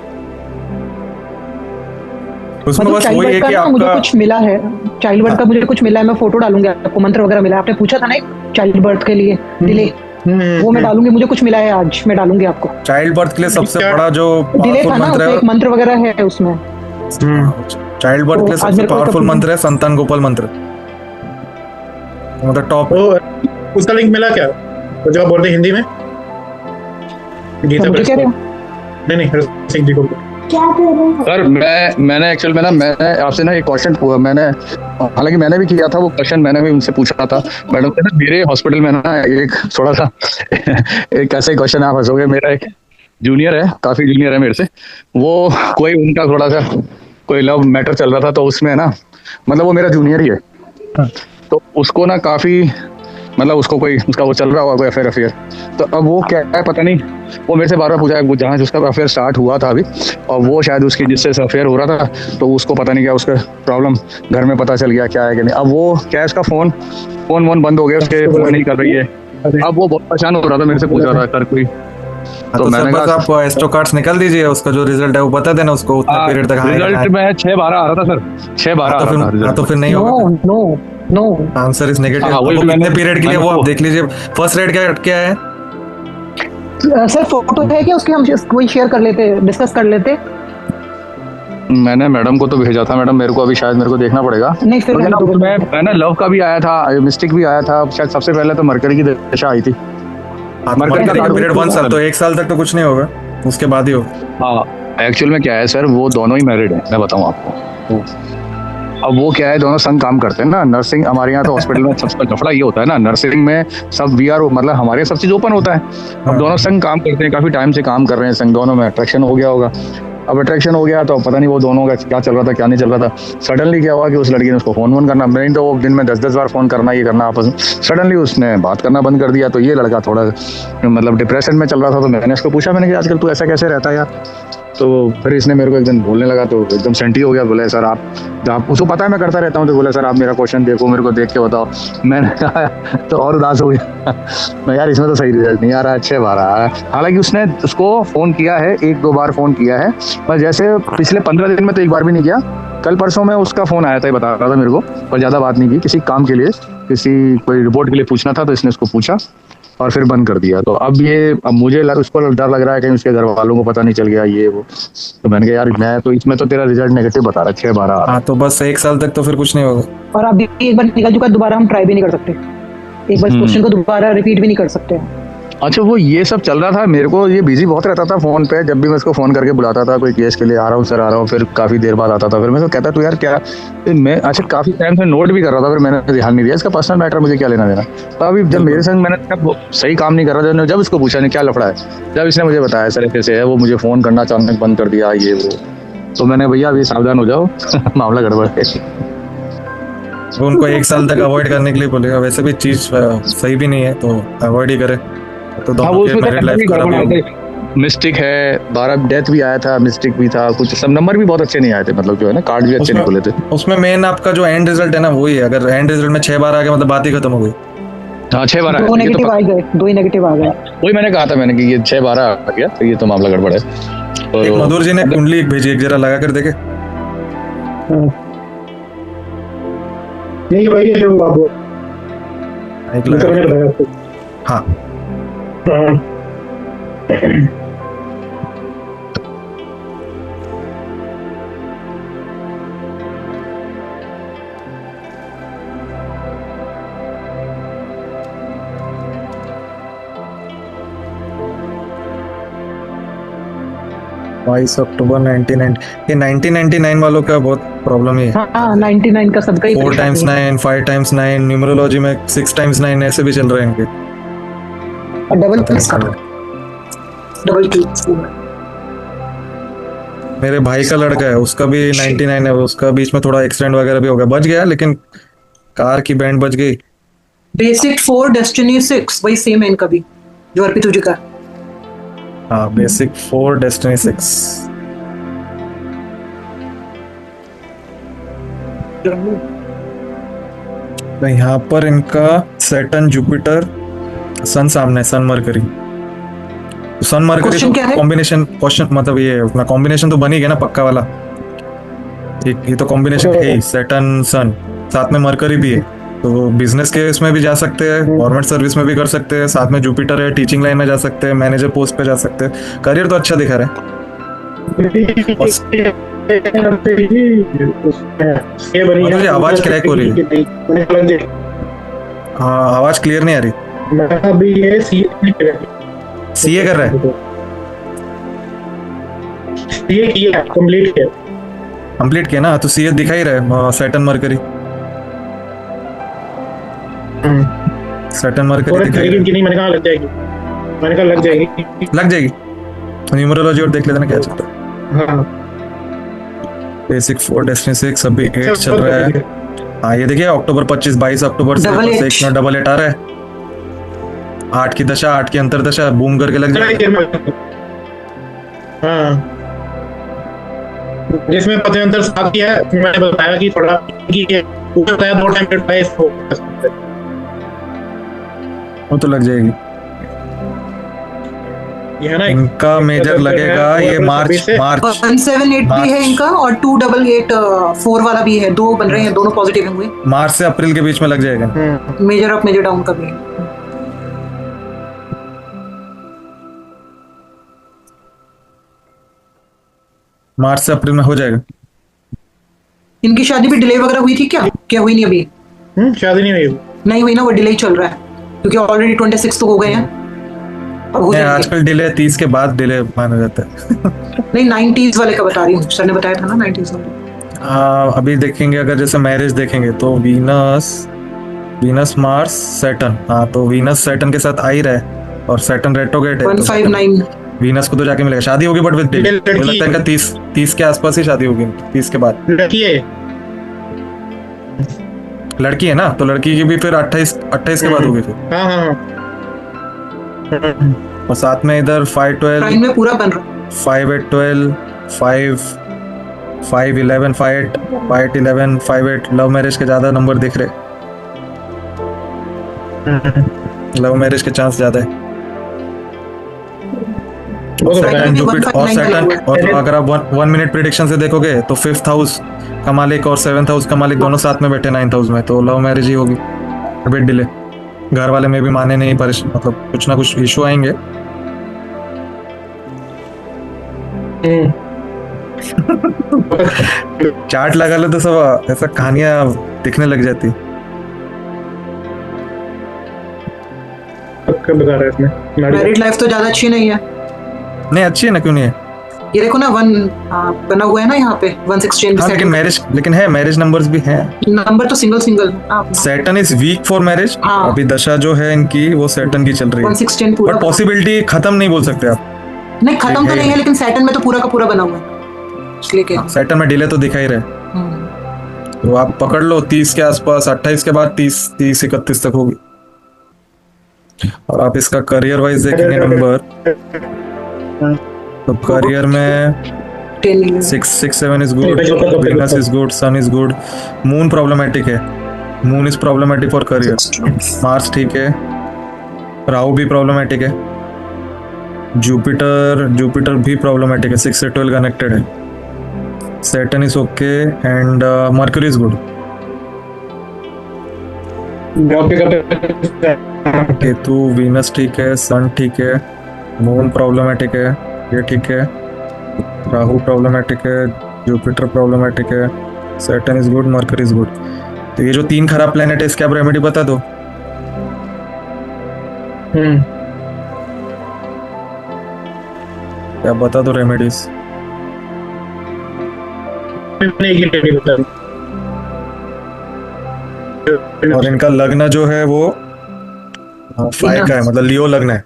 उसमें। बस वही है कि आपका मुझे कुछ मिला है चाइल्ड बर्थ का, मुझे कुछ मिला है, मैं फोटो डालूंगी आपको, मंत्र वगैरह मिला है, आपने पूछा था ना चाइल्ड बर्थ के लिए डिले, वो मैं डालूंगी, मुझे कुछ मिला है आज, मैं डालूंगी आपको। चाइल्ड बर्थ के लिए सबसे बड़ा जो डिले था ना, उसमें एक मंत्र वगैरह है उसमें। चाइल्ड बर्थ के लिए सबसे पावरफुल मंत्र है संतान गोपाल मंत्र, मतलब टॉप। उसका लिंक मिला क्या, वो जो आप बोल रहे हिंदी में? गीता मुझे कह रहे हो? नहीं सिंह जी को सर मैंने एक्चुअल में ना, मैंने आपसे ना एक क्वेश्चन मैंने, हालांकि मैंने भी किया था वो क्वेश्चन, मैंने भी उनसे पूछा था मैडम से ना, मेरे हॉस्पिटल में ना एक थोड़ा सा एक ऐसा ही क्वेश्चन, आप हंसोगे, मेरा एक जूनियर है, काफी जूनियर है मेरे से, वो कोई उनका थोड़ा सा कोई लव मैटर चल रहा था, तो उसमें ना मतलब वो मेरा जूनियर ही है, तो उसको ना काफी मतलब उसको कोई उसका वो चल रहा हुआ कोई अफेयर, तो अब वो क्या है पता नहीं, वो मेरे से बार बार पूछा, जहाँ जिसका अफेयर स्टार्ट हुआ था अभी, और वो शायद उसकी जिससे अफेयर हो रहा था, तो उसको पता नहीं क्या उसका प्रॉब्लम घर में पता चल गया क्या है कि नहीं। अब वो क्या है, उसका फोन बंद हो गया, उसके फोन नहीं कर रही है। अब वो बहुत परेशान हो रहा था, मेरे से पूछ रहा था कर कोई, तो मैंने कहा आप एस्ट्रो कार्ड्स निकाल दीजिए, उसका जो रिजल्ट है वो बता देना उसको, उतना पीरियड तक रिजल्ट में 6-12 आ रहा था सर, 6-12 तो फिर नहीं होगा, नो आंसर इज नेगेटिव। कितने पीरियड के लिए वो आप देख लीजिए। फर्स्ट रेट क्या है सर? फोटो है क्या उसकी, हम कोई शेयर कर लेते, डिस्कस कर लेते। मैंने मैडम को तो भेजा था, मैडम मेरे को अभी शायद मेरे को देखना पड़ेगा। नहीं फिर मैंने लव का भी आया था, मिस्टिक भी आया था, शायद सबसे पहले तो मरकरी की दशा आई थी। मरकरी का पीरियड 1 साल, तो 1 साल तक तो कुछ नहीं होगा, उसके बाद ही होगा। हाँ एक्चुअल में क्या है सर, वो दोनों ही मैरिड है, मैं बताऊँ आपको। अब वो क्या है, दोनों संग काम करते हैं ना, नर्सिंग हमारे यहाँ तो हॉस्पिटल में सबसे लफड़ा ये होता है ना, नर्सिंग में सब मतलब हमारे सब चीज ओपन होता है। अब दोनों संग काम करते हैं, काफी टाइम से काम कर रहे हैं संग, दोनों में अट्रैक्शन हो गया होगा। अब अट्रैक्शन हो गया तो पता नहीं वो दोनों का क्या चल रहा था क्या नहीं चल रहा था। सडनली क्या हुआ कि उस लड़की ने उसको फोन करना, नहीं तो वो दिन में 10-10 बार फोन करना, ये करना आपस में, सडनली उसने बात करना बंद कर दिया। तो ये लड़का थोड़ा मतलब डिप्रेशन में चल रहा था। तो मैंने उसको पूछा, मैंने कहा आजकल तू ऐसा कैसे रहता है यार? तो फिर इसने मेरे को एक दिन बोलने लगा, तो एकदम सेंटी हो गया। बोले सर आप उसको पता है मैं करता रहता हूँ, तो बोले सर आप मेरा क्वेश्चन देखो, मेरे को देख के बताओ। मैंने कहा तो और उदास हो गया मैं, यार इसमें तो सही रिजल्ट नहीं आ रहा, अच्छे बार आ रहा है। हालांकि उसने उसको फोन किया है, 1-2 बार फोन किया है, पर जैसे पिछले 15 दिन में तो एक बार भी नहीं किया। कल परसों में उसका फोन आया था, बता रहा था मेरे को, पर ज्यादा बात नहीं की, किसी काम के लिए, किसी कोई रिपोर्ट के लिए पूछना था, तो इसने उसको पूछा और फिर बंद कर दिया। तो अब मुझे उसको डर लग रहा है कि उसके घर वालों को पता नहीं चल गया ये वो। तो मैंने कहा यार मैं तो इसमें तो तेरा रिजल्ट नेगेटिव बता रहा है, 6-12। हाँ तो बस 1 साल तक तो फिर कुछ नहीं होगा। और अभी एक बार निकल चुका, दोबारा हम ट्राई भी नहीं कर सकते, एक बार क्वेश्चन को दोबारा रिपीट भी नहीं कर सकते। अच्छा वो ये सब चल रहा था, मेरे को ये बिजी बहुत रहता था फोन पे। जब भी मैं उसको फोन करके बुलाता था कोई केस के लिए, आ रहा हूँ सर आ रहा हूँ, फिर काफी देर बाद आता था। फिर मैं उसको कहता तू यार क्या, मैं अच्छा काफी टाइम से नोट भी कर रहा था, फिर मैंने ध्यान नहीं दिया, इसका पर्सनल मैटर मुझे क्या लेना देना। तो अभी जब मेरे संग मैंने सही काम नहीं कर रहा था, जब इसको पूछा नहीं क्या लफड़ा है, जब इसने मुझे बताया सर कैसे है, वो मुझे फोन करना अचानक बंद कर दिया ये वो। तो मैंने भैया अभी सावधान हो जाओ मामला गड़बड़ है। उनको 1 साल तक अवॉइड करने के लिए बोलेगा, वैसे भी चीज सही भी नहीं है तो अवॉइड ही करे। तो मिस्टिक है, 12 डेथ भी आया था, मिस्टिक भी था, कुछ सब नंबर भी बहुत अच्छे नहीं आए थे, मतलब जो है ना कार्ड भी अच्छे नहीं खुले थे। उसमें मेन आपका जो एंड रिजल्ट है ना वही है, अगर एंड रिजल्ट में 6 बार आ गया मतलब बात ही खत्म हो गई। हाँ 6 बार 2 नेगेटिव आ गए, 2 ही नेगेटिव आ गए। वही मैंने कहा था मैंने कि ये 6-12 आ गया, तो ये तो मामला गड़बड़ है। एक मधुर जी ने कुंडली एक भेजी, एक जरा लगा कर देखे। नहीं भाई जो बाबू हाँ अक्टूबर 1999, ये 1999 वालों का बहुत प्रॉब्लम है। हाँ 99 का सबका ही 4 times 9, 5 times 9, न्यूमरोलॉजी में 6 times 9 ऐसे भी चल रहे हैं इनके। और डबल पता नहीं किसका कब। डबल टू स्कूल में मेरे भाई का लड़का है, उसका भी 99 है, उसका बीच में थोड़ा एक्सीडेंट वगैरह भी हो गया, बच गया लेकिन कार की बैंड बच गई। बेसिक 4 डेस्टिनी 6 वही सेम है इनका भी जो अर्पित तुझे का। हाँ, बेसिक 4 डेस्टिनी 6। तो यहाँ पर इनका सैटर्न जुपिटर सन सामने, सन मरकरी। सन मरकरी Question क्या है? कॉम्बिनेशन, क्वेश्चन मतलब ये अपना कॉम्बिनेशन तो बन ही गया ना पक्का वाला। ये तो कॉम्बिनेशन है ही, सैटर्न सन साथ में मरकरी भी है, तो बिजनेस के इसमें भी जा सकते हैं, गवर्नमेंट सर्विस में भी कर सकते हैं, साथ में जुपिटर है, टीचिंग लाइन में जा सकते हैं, मैनेजर पोस्ट पे जा सकते हैं। करियर तो अच्छा दिखा रहा है। मुझे आवाज क्रैक हो रही है। हाँ, आवाज क्लियर नहीं आ रही। अभी ये सीए कर रहा है, ये किया कंप्लीट किया। कंप्लीट किया ना, तो सीए दिखा ही रहा है, सैटर्न मरकरी, सैटर्न मरकरी दिखा ही रहा कि नहीं, मैंने कहा लग जाएगी, मैंने कहा लग जाएगी, है। लग जाएगी। न्यूमरोलॉजी और देख लेते ना क्या चलता है। हाँ बेसिक 4 डेस्टिनी 6 अभी 8 चल रहा है। हाँ, ये देखिए अक्टूबर 25, 22 अक्टूबर से Double 8. 6 में डबल 8 आ रहा है। 8 की दशा, 8 की अंतरदशा बूम करके लग जाएगी। हाँ, जिसमें पचहत्तर साथ किया है, मैंने बताया कि थोड़ा ऊपर बताया 2 टाइम पे प्राइस हो वो तो लग जाएगी। ये है ना, इनका मेजर लगेगा ये मार्च 178 भी है इनका और 2884 वाला भी है, दो बन रहे हैं, दोनों पॉजिटिव हुए। मार्च से अप्रैल के बीच में लग जाएगा। मेजर अप मेजर डाउन का भी है। मार्च से अप्रैल में हो जाएगा। इनकी शादी भी डिले वगैरह हुई थी क्या हुई नहीं अभी? शादी नहीं हुई, नहीं हुई ना, वो डिले चल रहा है क्योंकि ऑलरेडी 26 तो हो गए हैं। अब हो जाएंगे। आजकल डिले 30 के बाद डिले माना जाता है। नहीं 90s वाले का बता रही हूँ, सर ने बताया था ना 90s वाले। अभी देखेंगे, अगर जैसे मैरिज देखेंगे तो वीनस मार्स सैटर्न। हाँ, तो वीनस सैटर्न के साथ आ ही रहा है और सैटर्न रेट्रोग्रेड है। 159 वीनस को तो जाके मिलेगा, शादी होगी बट विद डेट लगता है इनका 30 के आसपास ही शादी होगी, 30 के बाद। लड़की है, लड़की है ना, तो लड़की की भी फिर 28 के बाद होगी फिर। हाँ हाँ हाँ, और साथ में इधर 512 टाइम में पूरा बन रहा है। 5812 511 5811 58 लव मैरिज के ज्यादा नंबर दिख रहे, लव मैरिज के चांस ज्यादा है। सैटर्न जुपिटर और सैटर्न, और अगर आप 1 मिनट प्रिडिक्शन से देखोगे तो 5th हाउस का मालिक और 7th हाउस का मालिक दोनों साथ में बैठे 9th हाउस में, तो लव मैरिज ही होगी। बिट डिले, घर वाले में भी माने नहीं, मतलब कुछ ना कुछ इशू आएंगे। चार्ट लगा लो तो सब ऐसा कहानियां दिखने लग जाती। बता रहे इसमें मैरिड लाइफ तो ज्यादा अच्छी नहीं है। नहीं अच्छी है ना, क्यों नहीं है? ये देखो ना 1 बना हुआ है ना यहाँ पे 116 हाँ, लेकिन है मैरिज नंबर्स भी हैं। नंबर तो single Saturn is weak for marriage. हाँ। अभी दशा जो है इनकी वो सैटर्न की चल रही है, 116 पूरा। बट पॉसिबिलिटी खत्म नहीं बोल सकते आप। नहीं खत्म तो नहीं है, लेकिन सैटर्न में तो पूरा का पूरा बना हुआ है, इसलिए कह सैटर्न में डिले तो दिखा ही रहे, तो आप पकड़ लो 30 के आसपास, 28 के बाद 30 31 तक होगी। और आप इसका करियर वाइज देखेंगे नंबर, तो करियर में 6 7 is good, Venus is good, sun is good, moon problematic है, moon is problematic for career. Mars ठीक है, राहु भी प्रॉब्लमेटिक है, जुपिटर भी प्रॉब्लमेटिक है, 6 से 12 कनेक्टेड है, Saturn is okay and mercury is good. Ketu Venus ठीक है, सन ठीक है, मून प्रॉब्लमेटिक है, ये ठीक है, राहु प्रॉब्लमेटिक है, जुपिटर प्रॉब्लमेटिक है, Saturn is good, mercury is good. तो ये जो 3 खराब प्लेनेट है इसके आप रेमेडी बता दो। क्या बता दो रेमेडीज? और इनका लग्न जो है वो 5 का है, मतलब लियो लग्न है,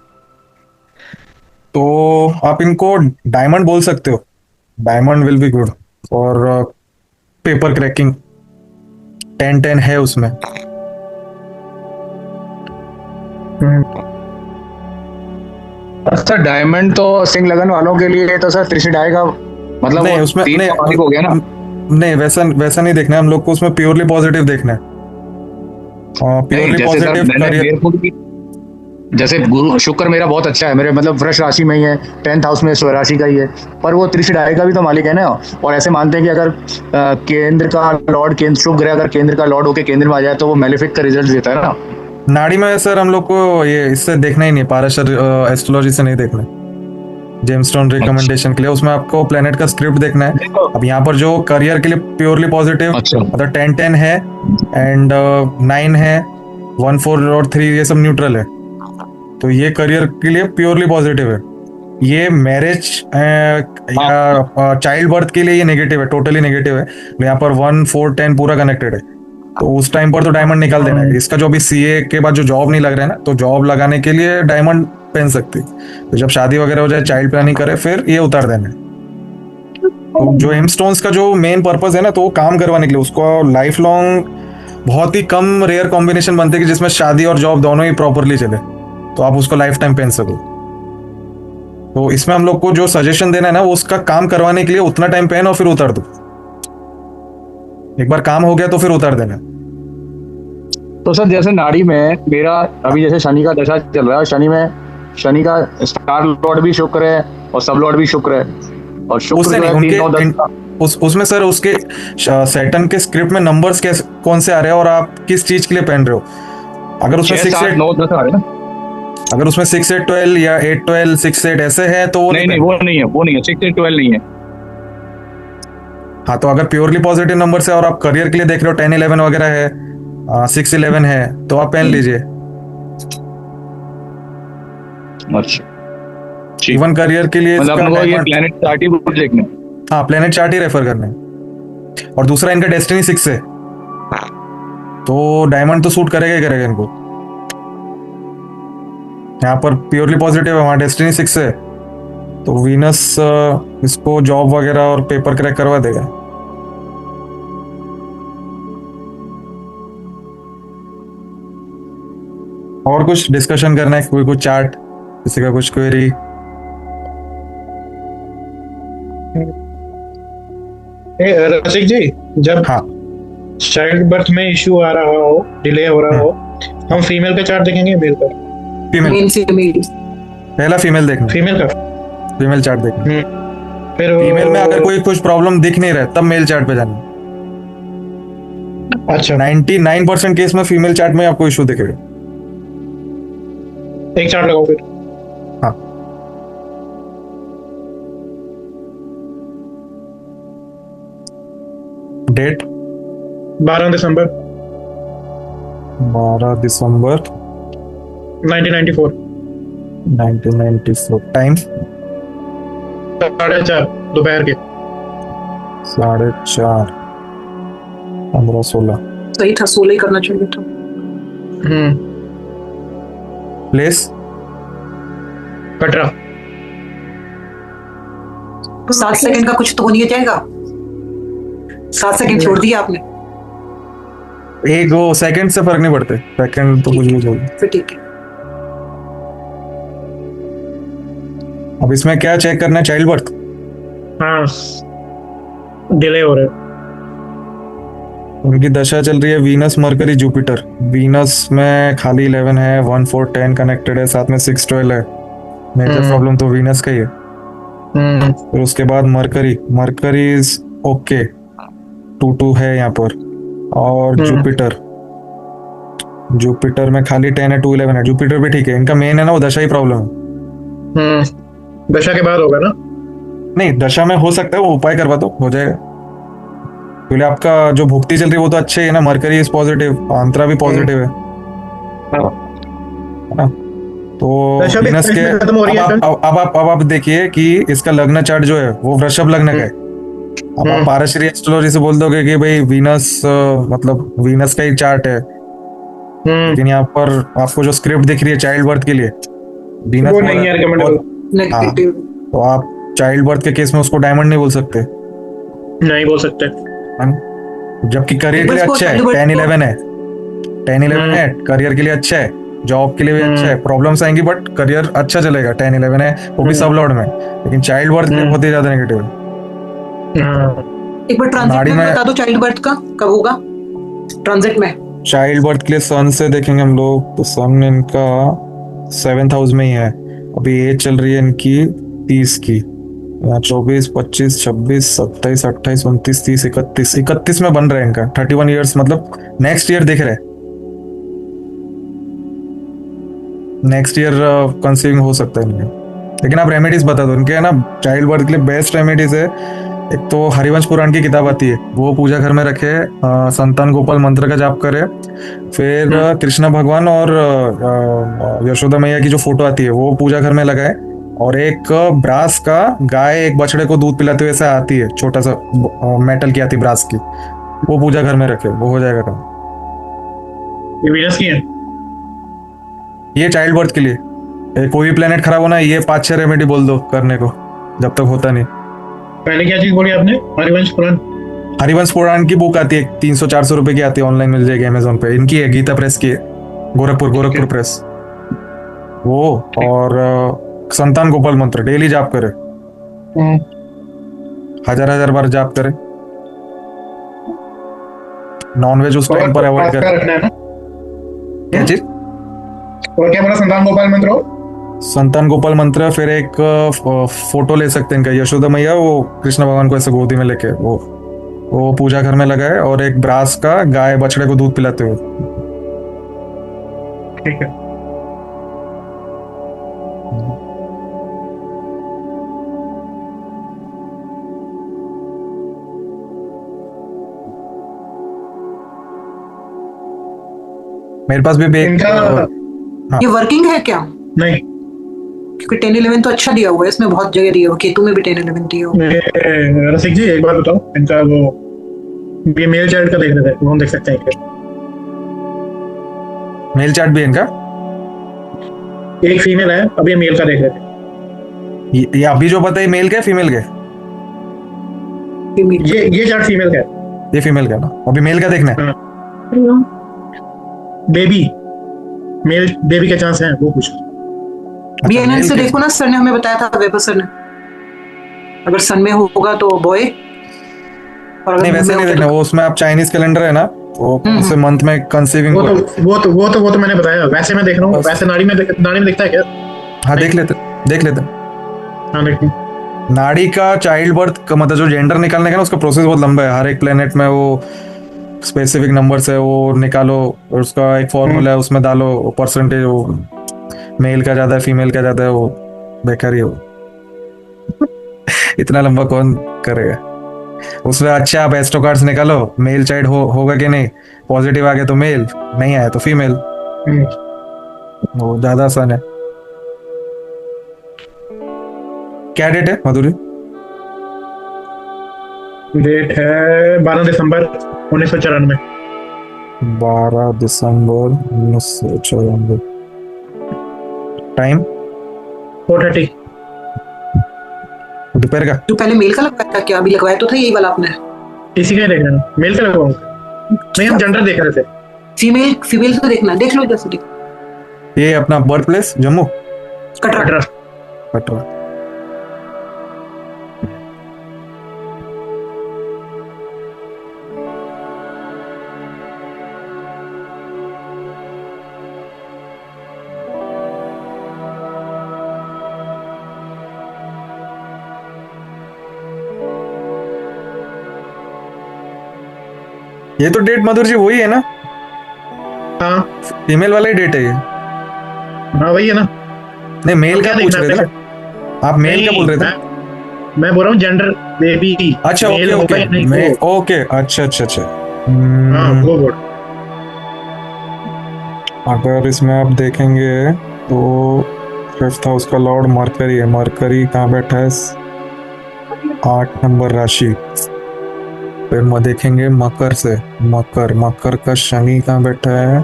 तो आप इनको डायमंड बोल सकते हो। डायमंड विल बी गुड और पेपर क्रैकिंग 10-10 है उसमें। सर डायमंड तो सिंह लगन वालों के लिए तो सर त्रिशी डाई का मतलब नहीं वो उसमें तीन नहीं, मालिक हो गया ना। नहीं वैसा नहीं देखना है हम लोग को, उसमें प्योरली पॉजिटिव देखना है। प्योरली जैसे सर पॉजिटिव मैंने करियर। मेरे खुद की जैसे गुरु शुक्र मेरा बहुत अच्छा है, मेरे मतलब वृष राशि में ही है, 10th हाउस में स्वराशि का ही है, पर वो त्रिशी डाई का भी तो मालिक है ना। और ऐसे मानते हैं कि अगर केंद्र का लॉर्ड, केंद्र शुभ ग्रह अगर केंद्र का लॉर्ड होकर केंद्र में आ जाए तो वो मेलेफिक का रिजल्ट देता है ना। नाड़ी में सर हम लोग को ये इससे देखना ही नहीं, पाराशर एस्ट्रोलॉजी से नहीं देखना है। जेमस्टोन रिकमेंडेशन के लिए उसमें आपको प्लेनेट का स्क्रिप्ट देखना है। अब यहाँ पर जो करियर के लिए प्योरली पॉजिटिव मतलब 10-10 है एंड 9 है, 1-4 और 3 ये सब न्यूट्रल है, तो ये करियर के लिए प्योरली पॉजिटिव है। ये मैरिज या चाइल्ड बर्थ के लिए ये नेगेटिव है, टोटली नेगेटिव है। यहाँ पर 1-4-10 पूरा कनेक्टेड है, तो उस टाइम पर तो डायमंड निकाल देना है। इसका जो अभी सीए के बाद जो जॉब नहीं लग रहा है ना, तो जॉब लगाने के लिए डायमंड पहन सकती, तो जब शादी वगैरह हो जाए, चाइल्ड प्लानिंग करे, फिर ये उतार देना है। तो जो एमस्टोन्स का जो मेन पर्पस है ना, तो वो काम करवाने के लिए, उसको लाइफ लॉन्ग बहुत ही कम रेयर कॉम्बिनेशन बनते हैं कि जिसमें शादी और जॉब दोनों ही प्रॉपरली चले, तो आप उसको लाइफ टाइम पहन सको। तो इसमें हम लोग को जो सजेशन देना है ना, वो उसका काम करवाने के लिए उतना टाइम पहन और फिर उतार दो। एक बार काम हो गया तो फिर उतार देना। तो सर जैसे नाड़ी में मेरा अभी जैसे शनि का दशा चल रहा है, शनि का स्टार लॉर्ड भी शुक्र है और सब लॉर्ड भी शुक्र है, और शुक्र जो है 3-9-10 उसमें सर उसके सैटर्न के स्क्रिप्ट में नंबर्स कौन से आ रहे हैं और आप किस चीज के लिए पहन रहे हो। अगर उसमें 6-7-9-10 आ रहे हैं ना, अगर उसमें 6-8-12 या 8-12 6-8 ऐसे है तो नहीं वो नहीं है 6-8-12 नहीं है। हाँ, तो अगर प्योरली पॉजिटिव नंबर से और आप करियर के लिए देख रहे हो 10-11 वगैरह है, 6-11 है, तो आप पहन लीजिए। अच्छा, इवन करियर के लिए मतलब ये प्लैनेट चार्ट ही देखना। हाँ, प्लेनेट चार्ट ही रेफर करना है। और दूसरा इनका डेस्टिनी 6 है, तो डायमंड तो सूट करेगा ही करेगा इनको। यहाँ पर प्योरली पॉजिटिव है, वहां डेस्टिनी 6 है, तो वीनस इसको जॉब वगैरह और पेपर क्रैक करवा देगा। और कुछ डिस्कशन करना है, कोई कुछ चार्ट, किसी का कुछ क्वेरी? रसिक जी, जब हाँ, चाइल्ड बर्थ में इश्यू आ रहा हो, डिले हो रहा हो, हम फीमेल का चार्ट देखेंगे, मेल का? फीमेल, पहला फीमेल देखना, फीमेल का फीमेल चार्ट देखना। फिर फीमेल में अगर कोई कुछ प्रॉब्लम दिख नहीं रहा तब मेल चार्ट पे जाना। अच्छा, 99% केस में फीमेल चार्ट में आपको इशू दिखेगा। एक चार्ट लगाओ फिर। हाँ, डेट 12 दिसंबर 1994, टाइम 4:30 दोपहर के। 4:30, 15-16 सही था, 16 ही करना चाहिए था। प्लेस कटरा। 7 सेकंड का कुछ तो हो नहीं जाएगा, 7 सेकंड छोड़ दिया आपने। एक वो सेकंड से फर्क नहीं पड़ते, सेकंड तो कुछ भी चल। फिर ठीक है। अब इसमें क्या चेक करना है? Child birth. हाँ, डिले हो रहा है। उनकी दशा चल रही है वीनस मरकरी जुपिटर। वीनस में खाली 11 है, 1-4-10 कनेक्टेड है, साथ में 6-12 है। मेजर प्रॉब्लम तो वीनस का ही है। फिर उसके बाद मरकरी इज ओके, 2-2 है यहाँ पर। और जुपिटर में खाली 10 है, 2-11 है। जुपिटर भी ठीक है, इनका मेन है ना वो दशा ही प्रॉब्लम है। दशा के बाद होगा ना? नहीं, दशा में हो सकता है, वो उपाय करवा दो, हो जाएगा। क्योंकि आपका जो भुक्ति चल रही है वो तो अच्छे है ना, मरकरी इज पॉजिटिव, आंतरा भी पॉजिटिव है ना? तो वीनस के अब आप देखिए कि इसका लग्न चार्ट जो है वो वृषभ लग्न का है। अब आप पारशरी एस्ट्रोलॉजी से बोल दोगे कि भाई वीनस मतलब वीनस का ही चार्ट है, लेकिन यहाँ पर आपको जो स्क्रिप्ट दिख रही है चाइल्ड बर्थ के लिए, वीनस नेगेटिव। तो आप चाइल्ड बर्थ के केस में उसको डायमंड नहीं बोल सकते, नहीं बोल सकते। जबकि करियर के लिए अच्छा है। 10-11 है, 10-11 है, करियर के लिए अच्छा है, जॉब के लिए भी अच्छा है। प्रॉब्लम्स आएंगी बट करियर अच्छा चलेगा। 10-11 है, वो भी सब लॉर्ड में। लेकिन चाइल्ड बर्थ के लिए बहुत ही ज्यादा नेगेटिव है। एक बार ट्रांजिट में बता दो चाइल्ड बर्थ का कब होगा ट्रांजिट में। चाइल्ड बर्थ के लिए सन से देखेंगे हम लोग तो सन इनका 7th हाउस में ही है। अभी एज चल रही है इनकी 30 की, यहाँ 24, 25, 26, 27, 28, 29, 30, 31 में बन रहा है इनका 31 ईयर्स, मतलब नेक्स्ट ईयर दिख रहा है। नेक्स्ट ईयर कंसीविंग हो सकता है इनके। लेकिन आप रेमेडीज बता दो इनके, है ना। चाइल्ड बर्थ के लिए बेस्ट रेमेडीज है, एक तो हरिवंश पुराण की किताब आती है, वो पूजा घर में रखे, संतान गोपाल मंत्र का जाप करे, फिर कृष्ण भगवान और यशोदा मैया की जो फोटो आती है वो पूजा घर में लगाए, और एक ब्रास का गाय एक बछड़े को दूध पिलाते हुए ऐसा आती है, छोटा सा मेटल की आती है ब्रास की, वो पूजा घर में रखे, वो हो जाएगा काम। ये वीनस की है, ये चाइल्ड बर्थ के लिए कोई भी प्लेनेट खराब होना है, ये 5-6 रेमेडी बोल दो करने को, जब तक होता नहीं। पहले क्या चीज बोली आपने? हरिवंश पुराण। हरिवंश पुराण की बुक आती है, 300-400 रुपए की आती है, ऑनलाइन मिल जाएगी अमेजोन पे। इनकी है, गीता प्रेस की है, गोरखपुर प्रेस वो। और संतान गोपाल मंत्र डेली जाप करे, 1000 बार जाप करे। नॉनवेज उस टाइम पर अवॉइड करे। क्या चीज? और क्या बोला? संतान गोपाल मंत्र। संतान गोपाल मंत्र, फिर एक फोटो ले सकते हैं इनका, यशोदा मैया वो कृष्ण भगवान को ऐसे गोदी में लेके, वो पूजा घर में लगाए, और एक ब्रास का गाय बछड़े को दूध पिलाते हुए। ठीक है। मेरे पास भी एक ये वर्किंग है क्या? नहीं, क्योंकि 10-11 तो अच्छा दिया हुआ है, इसमें बहुत जगह दिया हुआ, केतु में भी 10-11 दिया हुआ है। रसिक जी एक बात बताओ, इनका वो ये मेल चार्ट का देख रहे थे, वो हम देख सकते हैं क्या? मेल चार्ट भी है इनका? एक फीमेल है, अब ये मेल का देख रहे थे। ये अभी जो बताइए मेल का है फीमेल का? ये चार्ट फीमेल का है। ये फीमेल का ना, अभी मेल का देखना है। बेबी, मेल बेबी के चांस हैं, वो पूछो। बीएनएल से देखो ना, सर ने हमें बताया था, वेबर सर ने, अगर सन में होगा तो बॉय। नहीं वैसे नहीं देखना, वो उसमें आप चाइनीज कैलेंडर है ना, वो कौन से मंथ में कंसीविंग वो तो मैंने बताया। वैसे मैं देख रहा हूँ, वैसे नाड़ी में दिखता है क्या? हाँ देख लेते। हाँ देखिए, नाड़ी का चाइल्ड बर्थ का मतलब जो जेंडर निकालने का ना, उसका प्रोसेस बहुत लंबा है। हर एक प्लेनेट में वो स्पेसिफिक नंबर्स है, वो निकालो, और उसका एक फॉर्मूला है, उसमें डालो परसेंटेज, वो मेल का ज्यादा है फीमेल का ज्यादा है, वो बेकार ही हो। इतना लंबा कौन करेगा उसमें। अच्छा आप एस्ट्रो कार्ड्स निकालो, मेल चाइल्ड होगा कि नहीं, पॉजिटिव आ गया तो मेल, नहीं आया तो फीमेल, वो ज्यादा आसान है। क्या डेट है मधुरी? डेट है 12 दिसंबर 1994। 12 दिसंबर 1994। टाइम 4:30 दोपहर का। जो पहले मेल का लगवाया था क्या? अभी लगवाया तो था यही वाला आपने? इसी का ही देख रहे, मेल का लगवाऊंगा। नहीं, हम जेंडर देख रहे थे। फीमेल तो देखना, देख लो जैसे देख। ये अपना बर्थ प्लेस जम्मू कटरा। ये तो डेट मधुर जी वही है ना? हाँ फीमेल वाला ही डेट है ये। हाँ वही है ना। नहीं मेल क्या पूछ रहे थे ना आप? मेल क्या बोल रहे थे? मैं बोल रहा हूँ जेंडर बेबी। अच्छा ओके अच्छा। हाँ वो बोल। अगर इसमें आप देखेंगे तो 5th हाउस का लॉर्ड मरकरी है। मरकरी कहाँ बैठा है? 8 नंबर राशि। फिर देखेंगे मकर से, मकर का शनि कहाँ बैठा है?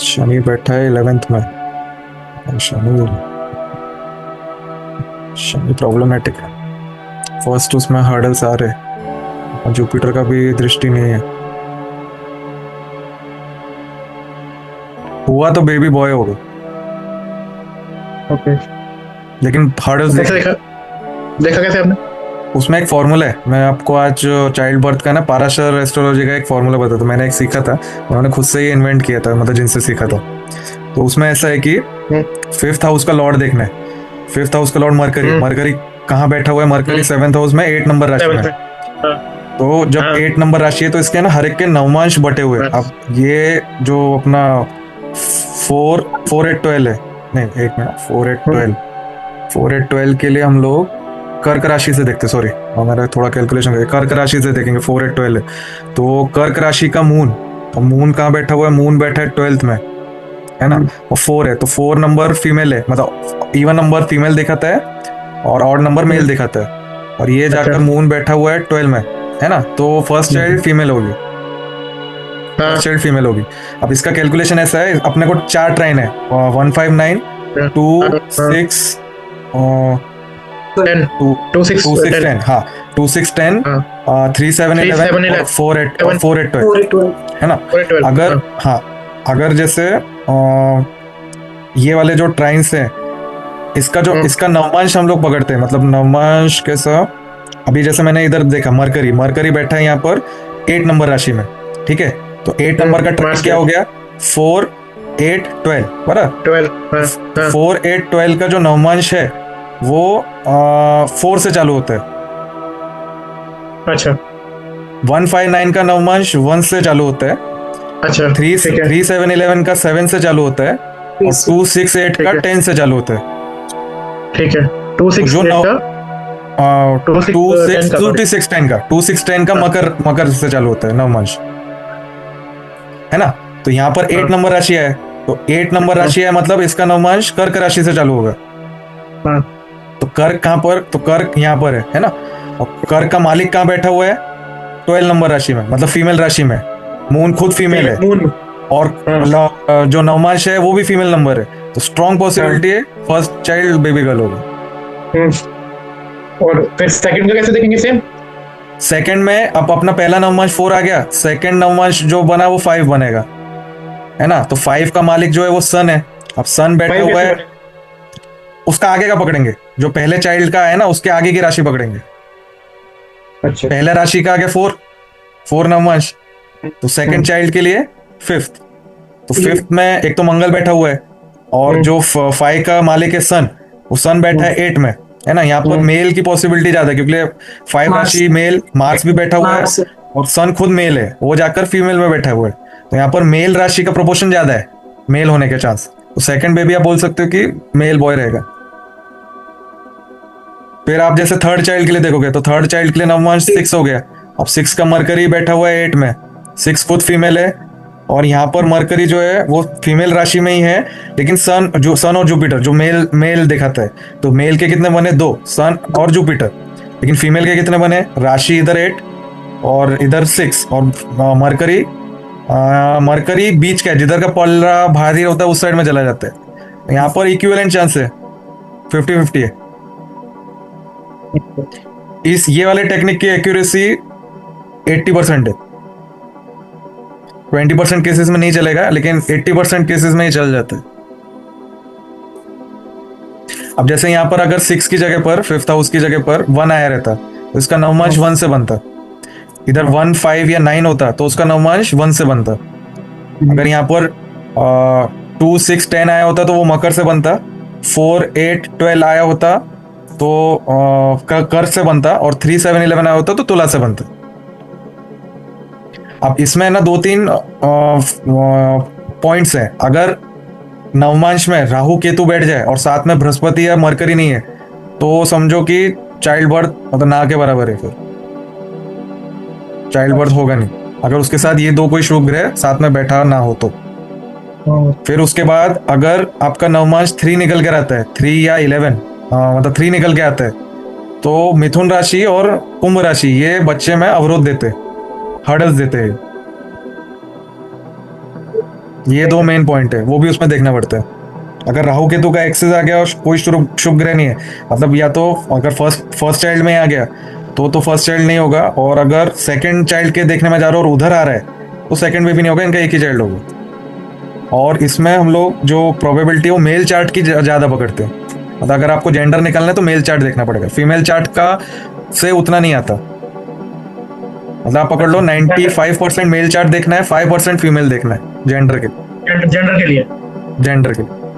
शनि बैठा है 11th में। शनि शनि प्रॉब्लमेटिक है। फर्स्ट उसमें हर्डल्स आ रहे, और जुपिटर का भी दृष्टि नहीं है। हुआ तो बेबी बॉय होगा, ओके। लेकिन हर्डल्स देखा कैसे आपने? उसमें एक फॉर्मूला है, मैं आपको आज चाइल्ड बर्थ का ना पाराशर एस्ट्रोलॉजी का एक फॉर्मूला बताता हूँ। मैंने एक सीखा था, मैंने खुद से ही इन्वेंट किया था, मतलब जिनसे सीखा था। तो उसमें ऐसा है कि 5th हाउस का लॉर्ड देखना है। 5th हाउस का लॉर्ड मरकरी, मरकरी कहाँ बैठा हुआ है? मरकरी 7th हाउस में 8 नंबर राशि में। तो जब 8 नंबर राशि है तो इसके ना हर एक के नवमांश बटे हुए। अब ये जो अपना 4 8 12 है, नहीं एक मिनट, 4 8 12 के लिए हम लोग कर्क राशि से देखते, सॉरी हमारा थोड़ा कैलकुलेशन करें, कर्क राशि से देखेंगे। 4 8 12 है तो कर्क राशि का मून, तो मून कहाँ बैठा हुआ है? मून बैठा है 12th में, है ना। और 4 है तो 4 नंबर फीमेल है, मतलब इवन नंबर फीमेल दिखाता है और ऑड नंबर मेल दिखाता है। और ये जाकर मून बैठा हुआ है 12 में, है ना। तो फर्स्ट चाइल्ड फीमेल होगी, फर्स्ट चाइल्ड फीमेल होगी। अब इसका कैलकुलेशन ऐसा है, अपने को 4 ट्राइन है, 1 5 9 2 6 2 6 10, हाँ 2 6 10 3 7 11 4 8 12, है ना। अगर हाँ, अगर जैसे ये वाले जो ट्राइन्स हैं, इसका नवमांश हम लोग पकड़ते हैं, मतलब नवमांश कैसा? अभी जैसे मैंने इधर देखा, मरकरी बैठा है यहाँ पर 8 नंबर राशि में, ठीक है। तो 8 नंबर का ट्राइन क्या हो गया? 4 8 12 बराबर। 4 8 12 का जो नवमांश है वो 4 से चालू होता है। अच्छा। 1 5 9 का नवमांश 1 से चालू होता है। अच्छा। 3 7 11 का 7 से चालू होता है, और 2 6 8 का 10 से चालू होता है। ठीक है। 2 6 जो 10 का 2 6 10 का मकर से चालू होता है नवमांश, है ना। तो यहाँ पर 8 नंबर राशि है, तो 8 नंबर राशि है मतलब इसका नवमांश कर्क राशि से चालू होगा। तो कर्क कहाँ पर? तो कर्क यहाँ पर है ना। और कर्क का मालिक कहाँ बैठा हुआ है? 12 नंबर राशि में, मतलब फीमेल राशि में। मून खुद फीमेल है, और जो नवमांश है वो भी फीमेल नंबर है। तो स्ट्रॉन्ग पॉसिबिलिटी है फर्स्ट चाइल्ड बेबी गर्ल होगा। और फिर सेकंड का कैसे देखेंगे? सेम सेकंड में अब अपना पहला नवमांश 4 आ गया, सेकंड नवमांश जो बना वो 5 बनेगा, है ना। तो 5 का मालिक जो है वो सन है। अब सन बैठा हुआ है, उसका आगे का पकड़ेंगे, जो पहले चाइल्ड का है ना उसके आगे की राशि पकड़ेंगे। अच्छा। पहला राशि का आगे 4 नवमांश, तो सेकंड चाइल्ड के लिए 5th। तो 5th में एक तो मंगल बैठा हुआ है, और जो 5 का मालिक है सन, वो सन बैठा है 8 में, है ना। यहाँ पर मेल की पॉसिबिलिटी ज्यादा है, क्योंकि 5 राशि मेल, मार्स भी बैठा हुआ है, और सन खुद मेल है, वो जाकर फीमेल में बैठा हुआ है। तो यहाँ पर मेल राशि का प्रोपोर्शन ज्यादा है, मेल होने के चांस। तो सेकंड बेबी आप बोल सकते हो कि मेल बॉय रहेगा। फिर आप जैसे थर्ड चाइल्ड के लिए देखोगे, तो थर्ड चाइल्ड के लिए नवमांश 6 हो गया। अब 6 का मरकरी बैठा हुआ है 8 में, 6 खुद फीमेल है, और यहाँ पर मरकरी जो है वो फीमेल राशि में ही है, लेकिन सन और जुपिटर जो मेल दिखाता है, तो मेल के कितने बने? 2, सन और जुपिटर। लेकिन फीमेल के कितने बने? राशि इधर 8 और इधर 6, और मरकरी बीच का है, जिधर का पल्ला भारी होता है उस साइड में चला जाता है। यहाँ पर इक्विवेलेंट चांस है, 50-50 है। ये वाले टेक्निक की एक्यूरेसी 80% है। 20% केसेस में नहीं चलेगा, लेकिन 80% केसेस में ही चल जाता है। अब जैसे यहाँ पर अगर 6 की जगह पर 5th हाउस की जगह पर 1 आया रहता, तो इसका नवमांश 1 से बनता। इधर 1 5 या 9 होता तो उसका नवमांश 1 से बनता। अगर यहाँ पर 2 6 10 आया होता तो वो मकर से बनता। 4 8 12 आया होता तो कर्क से बनता, और 3 7 11 आया होता तो तुला से बनता। अब इसमें ना 2-3 पॉइंट्स हैं। अगर नवमांश में राहु केतु बैठ जाए और साथ में बृहस्पति या मरकरी नहीं है, तो समझो कि चाइल्ड बर्थ मतलब ना के बराबर है, फिर चाइल्ड बर्थ होगा नहीं। अगर उसके साथ ये 2 कोई शुभ ग्रह साथ में बैठा ना हो तो। फिर उसके बाद अगर आपका नवमांश 3 निकल के रहता है, 3 या 11 मतलब 3 निकल के आता है, तो मिथुन राशि और कुंभ राशि ये बच्चे में अवरोध देते, हर्डल्स देते हैं। ये 2 मेन पॉइंट है, वो भी उसमें देखना पड़ता है। अगर राहु केतु का एक्सेस आ गया और कोई शुभ शुभ ग्रह नहीं है, मतलब या तो अगर फर्स्ट चाइल्ड में आ गया तो फर्स्ट चाइल्ड नहीं होगा, और अगर सेकंड चाइल्ड के देखने में जा रहा हो और उधर आ रहा है तो सेकंड में भी नहीं होगा, इनका एक ही चाइल्ड होगा। और इसमें हम लोग जो प्रोबेबिलिटी है वो मेल चार्ट की ज़्यादा पकड़ते हैं। मतलब अगर आपको जेंडर निकालना है तो मेल चार्ट देखना पड़ेगा, फीमेल चार्ट का से उतना नहीं आता। मतलब आप पकड़ लो 95% मेल चार्ट देखना है, 5% फीमेल देखना है जेंडर के लिए।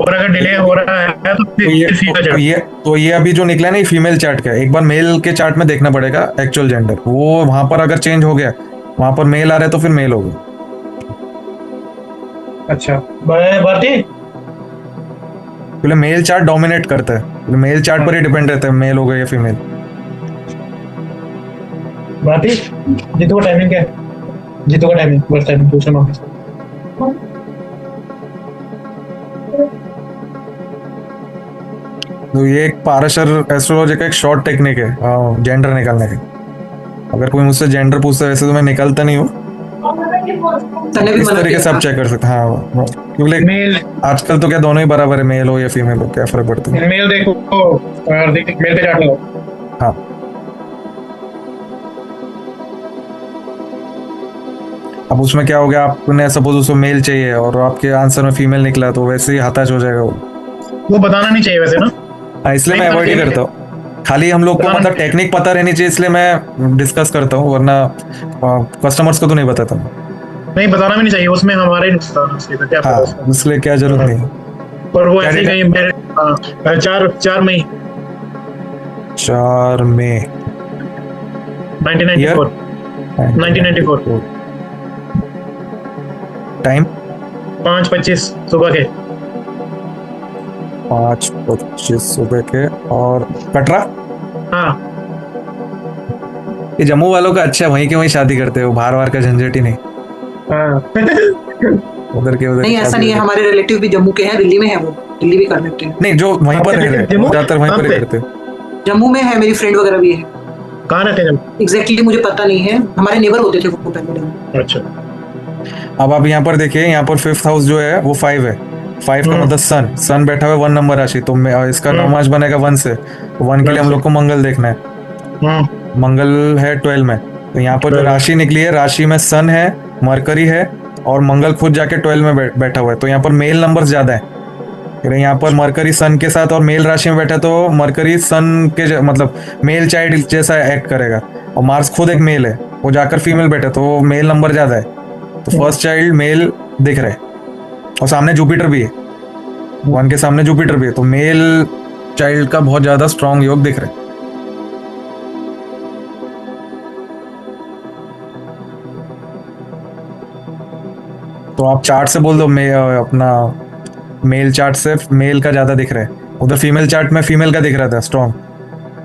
और अगर डिले हो रहा है तो ये अभी जो निकला है ना, ये फीमेल चार्ट का है। एक बार मेल के चार्ट में देखना पड़ेगा एक्चुअल जेंडर, वो वहां पर अगर चेंज हो गया, वहां पर मेल आ रहा है तो फिर मेल होगा। अच्छा, भारती पहले मेल चार्ट डोमिनेट करता है, मेल चार्ट पर ही डिपेंड रहता है मेल होगा या फीमेल। भारती जीतू का टाइमिंग क्या है? जीतू का टाइमिंग बस टाइमिंग पूछना ऑफिस। तो ये एक पाराशर एस्ट्रोलॉजी का एक शॉर्ट टेक्निक है जेंडर निकालने की। अगर कोई मुझसे जेंडर पूछता है, वैसे तो मैं निकालता नहीं हूँ, इस तरीके से आप चेक कर सकते हैं। हाँ, क्योंकि मेल आजकल तो क्या दोनों ही बराबर है, मेल हो या फीमेल हो, क्या फर्क पड़ता है। मेल देखो, मेल पे चार्ट लो। हाँ, अब उसमें क्या हो गया, आपने सपोज उसको मेल चाहिए और आपके आंसर में फीमेल निकला, तो वैसे ही हताश हो जाएगा वो बताना नहीं चाहिए वैसे ना। इसलिए मैं अवॉइड ही करता हूँ। खाली हम लोग को मतलब टेक्निक पता रहनी चाहिए, इसलिए मैं डिस्कस करता हूँ, वरना कस्टमर्स को तो नहीं बताता हूँ। नहीं, बताना भी नहीं चाहिए, उसमें हमारा ही नुकसान है, क्या हाँ, इसलिए क्या जरूरत नहीं। और वो ऐसे ही कहीं मेरे 4 मई 1994 टाइम 5:25 सुबह के। 5:25 सुबह के। और कटरा? हाँ, ये जम्मू वालों का अच्छा, वहीं के वहीं शादी करते हो, बाहर वार का झंझट ही नहीं। हाँ। उधर के उधर नहीं, ऐसा नहीं है, हमारे रिलेटिव भी जम्मू के हैं, दिल्ली में है, वो दिल्ली भी कर लेते हैं। नहीं, जो वहीं पर रह रहे हैं ज्यादातर वहीं पर रहते हैं। जम्मू में है, मेरी फ्रेंड वगैरह भी है। कहाँ रहते हैं? एग्जैक्टली मुझे पता नहीं है, हमारे नेबर होते थे वो पहले। अच्छा, अब आप यहाँ पर देखिए, यहाँ पर 5th हाउस जो है वो 5 है। 5 का मतलब सन बैठा हुआ है 1 नंबर राशि, तो इसका नवमांश बनेगा 1 से। 1 के लिए हम लोग को मंगल देखना है। मंगल है 12 में, तो यहाँ पर जो राशि निकली है, राशि में सन है, मरकरी है, और मंगल खुद जाके 12 में बैठा हुआ है, तो यहाँ पर मेल नंबर ज्यादा है। फिर यहाँ पर मरकरी सन के साथ और मेल राशि में बैठा, तो मरकरी सन के मतलब मेल चाइल्ड जैसा एक्ट करेगा, और मार्स खुद एक मेल है, वो जाकर फीमेल बैठा, तो मेल नंबर ज्यादा है, तो फर्स्ट चाइल्ड मेल दिख रहा है। और सामने जुपिटर भी है, 1 के सामने जुपिटर भी है, तो मेल चाइल्ड का बहुत ज्यादा स्ट्रॉन्ग योग दिख रहा है। तो आप चार्ट से बोल दो, अपना मेल चार्ट से मेल का ज्यादा दिख रहा है, उधर फीमेल चार्ट में फीमेल का दिख रहा था स्ट्रॉन्ग,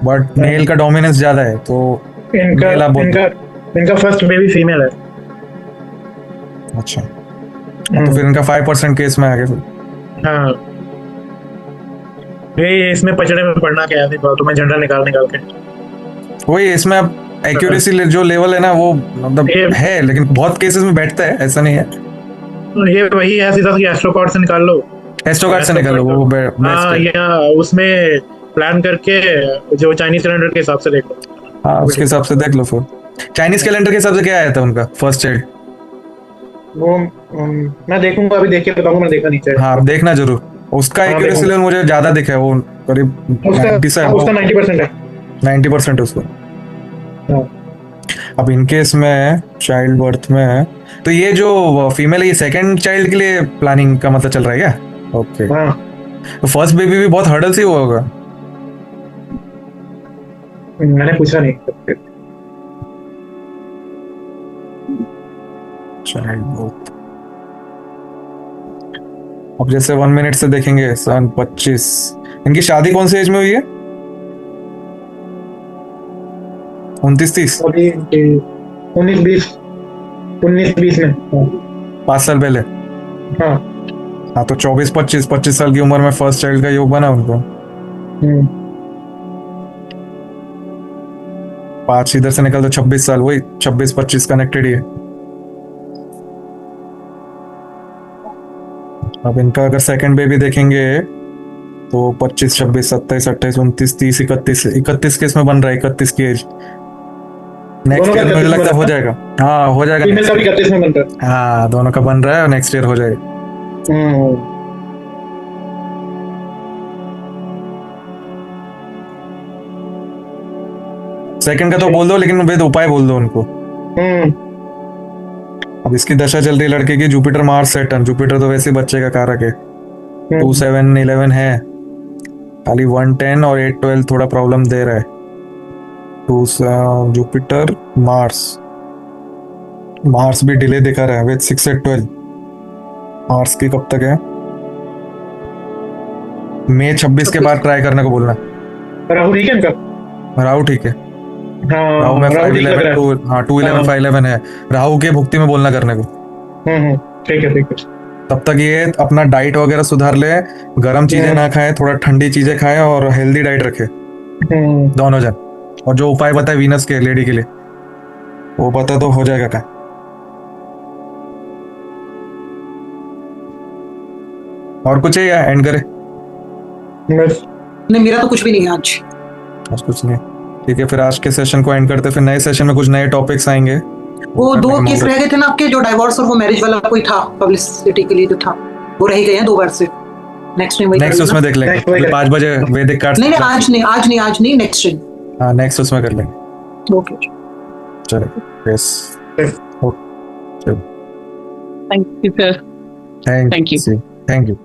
बट मेल का डोमिनेंस ज्यादा है, तो इनका फर्स्ट बेबी फीमेल है। अच्छा, तो फिर इनका 5% केस में आ गया फिर। हाँ, ये इसमें पचड़े में पढ़ना क्या है, तो मैं जेंडर निकाल के वही इसमें अब एक्यूरेसी जो लेवल है ना, वो मतलब है, लेकिन बहुत केसेस में बैठता है, ऐसा नहीं है। ये वही है सीधा कि एस्ट्रो कार्ड से निकाल लो, एस्ट्रो कार्ड से निकाल लो, वो हाँ, या उसमें प्लान करके जो चाइनीज कैलेंडर के हिसाब से देख लो। हाँ, उसके हिसाब से देख लो। फिर चाइनीज कैलेंडर के हिसाब से क्या आया था उनका फर्स्ट चाइल्ड? वो मैं देखूंगा, अभी देख के बताऊंगा, मैं देखा नहीं चाहिए। हाँ, देखना जरूर, उसका एक्यूरेसी लेवल मुझे ज्यादा दिखा है, वो करीब 90% है। 90% उसको। अब इनकेस में चाइल्ड बर्थ में, तो ये जो फीमेल है, ये सेकंड चाइल्ड के लिए प्लानिंग का मतलब चल रहा है क्या? ओके। तो फर्स्ट बेबी भी बहुत हर्डल से हुआ होगा। मैंने पूछा नहीं। चाइल्ड बर्थ अब जैसे 1 मिनट से देखेंगे, सन 25, इनकी शादी कौन सी एज में हुई है? 29-30? 19-20 में, 5 साल पहले। हाँ, तो 24-25 साल की उम्र में फर्स्ट चाइल्ड का योग बना उनको। 5 इधर से निकल तो 26 साल, वही 26-25 कनेक्टेड ही है। अब इनका अगर सेकंड बेबी देखेंगे तो 25, 26, 27, 28, 29, 30, 31 के इसमें बन रहा है, 31 की एज। नेक्स्ट ईयर मुझे लगता है हो जाएगा। हाँ हो जाएगा। फीमेल का भी 31 में बन रहा है। हाँ दोनों का बन रहा है और नेक्स्ट ईयर हो जाएगा। सेकंड का तो बोल दो, लेकिन वेद उपाय बोल दो उनको। अब इसकी दशा चल रही है लड़के की जुपिटर मार्स सैटर्न। जुपिटर तो वैसे बच्चे का कारक है। 2, 7, 11 है, खाली 1, 10 और 8, 12 थोड़ा प्रॉब्लम दे रहा है। 2 जुपिटर मार्स भी डिले दिखा रहा है विद 6 से 12। मार्स की कब तक है? मई 26 के बाद ट्राई करने को बोलना। राहु ठीक है इनका? राहु ठीक है। राहु में 511 211 511 है। राहु के भुक्ति में बोलना करने को। ठीक है। तब तक ये अपना डाइट वगैरह सुधार ले, गर्म चीजें ना खाए, थोड़ा ठंडी चीजें खाए और हेल्दी डाइट रखे दोनों जन। और जो उपाय बताए वीनस के लेडी के लिए वो पता तो हो जाएगा। क्या और कुछ है या एंड करे? नहीं मेरा तो कुछ भी नहीं है आज कुछ नहीं। ठीक है, फिर आज के सेशन को एंड करते, फिर नए सेशन में कुछ नए टॉपिक्स आएंगे। वो 2 केस रह गए थे ना आपके, जो डाइवोर्स और वो मैरिज वाला कोई था पब्लिसिटी के लिए जो था, वो रह गए हैं 2 बार से। नेक्स्ट उसमें देख लेंगे 5 बजे वैदिक कार्ड। नहीं आज नहीं नेक्स्ट दिन। हाँ नेक्स्ट उसमें कर लेंगे। ओके चलो yes. Thank you sir. Thank you.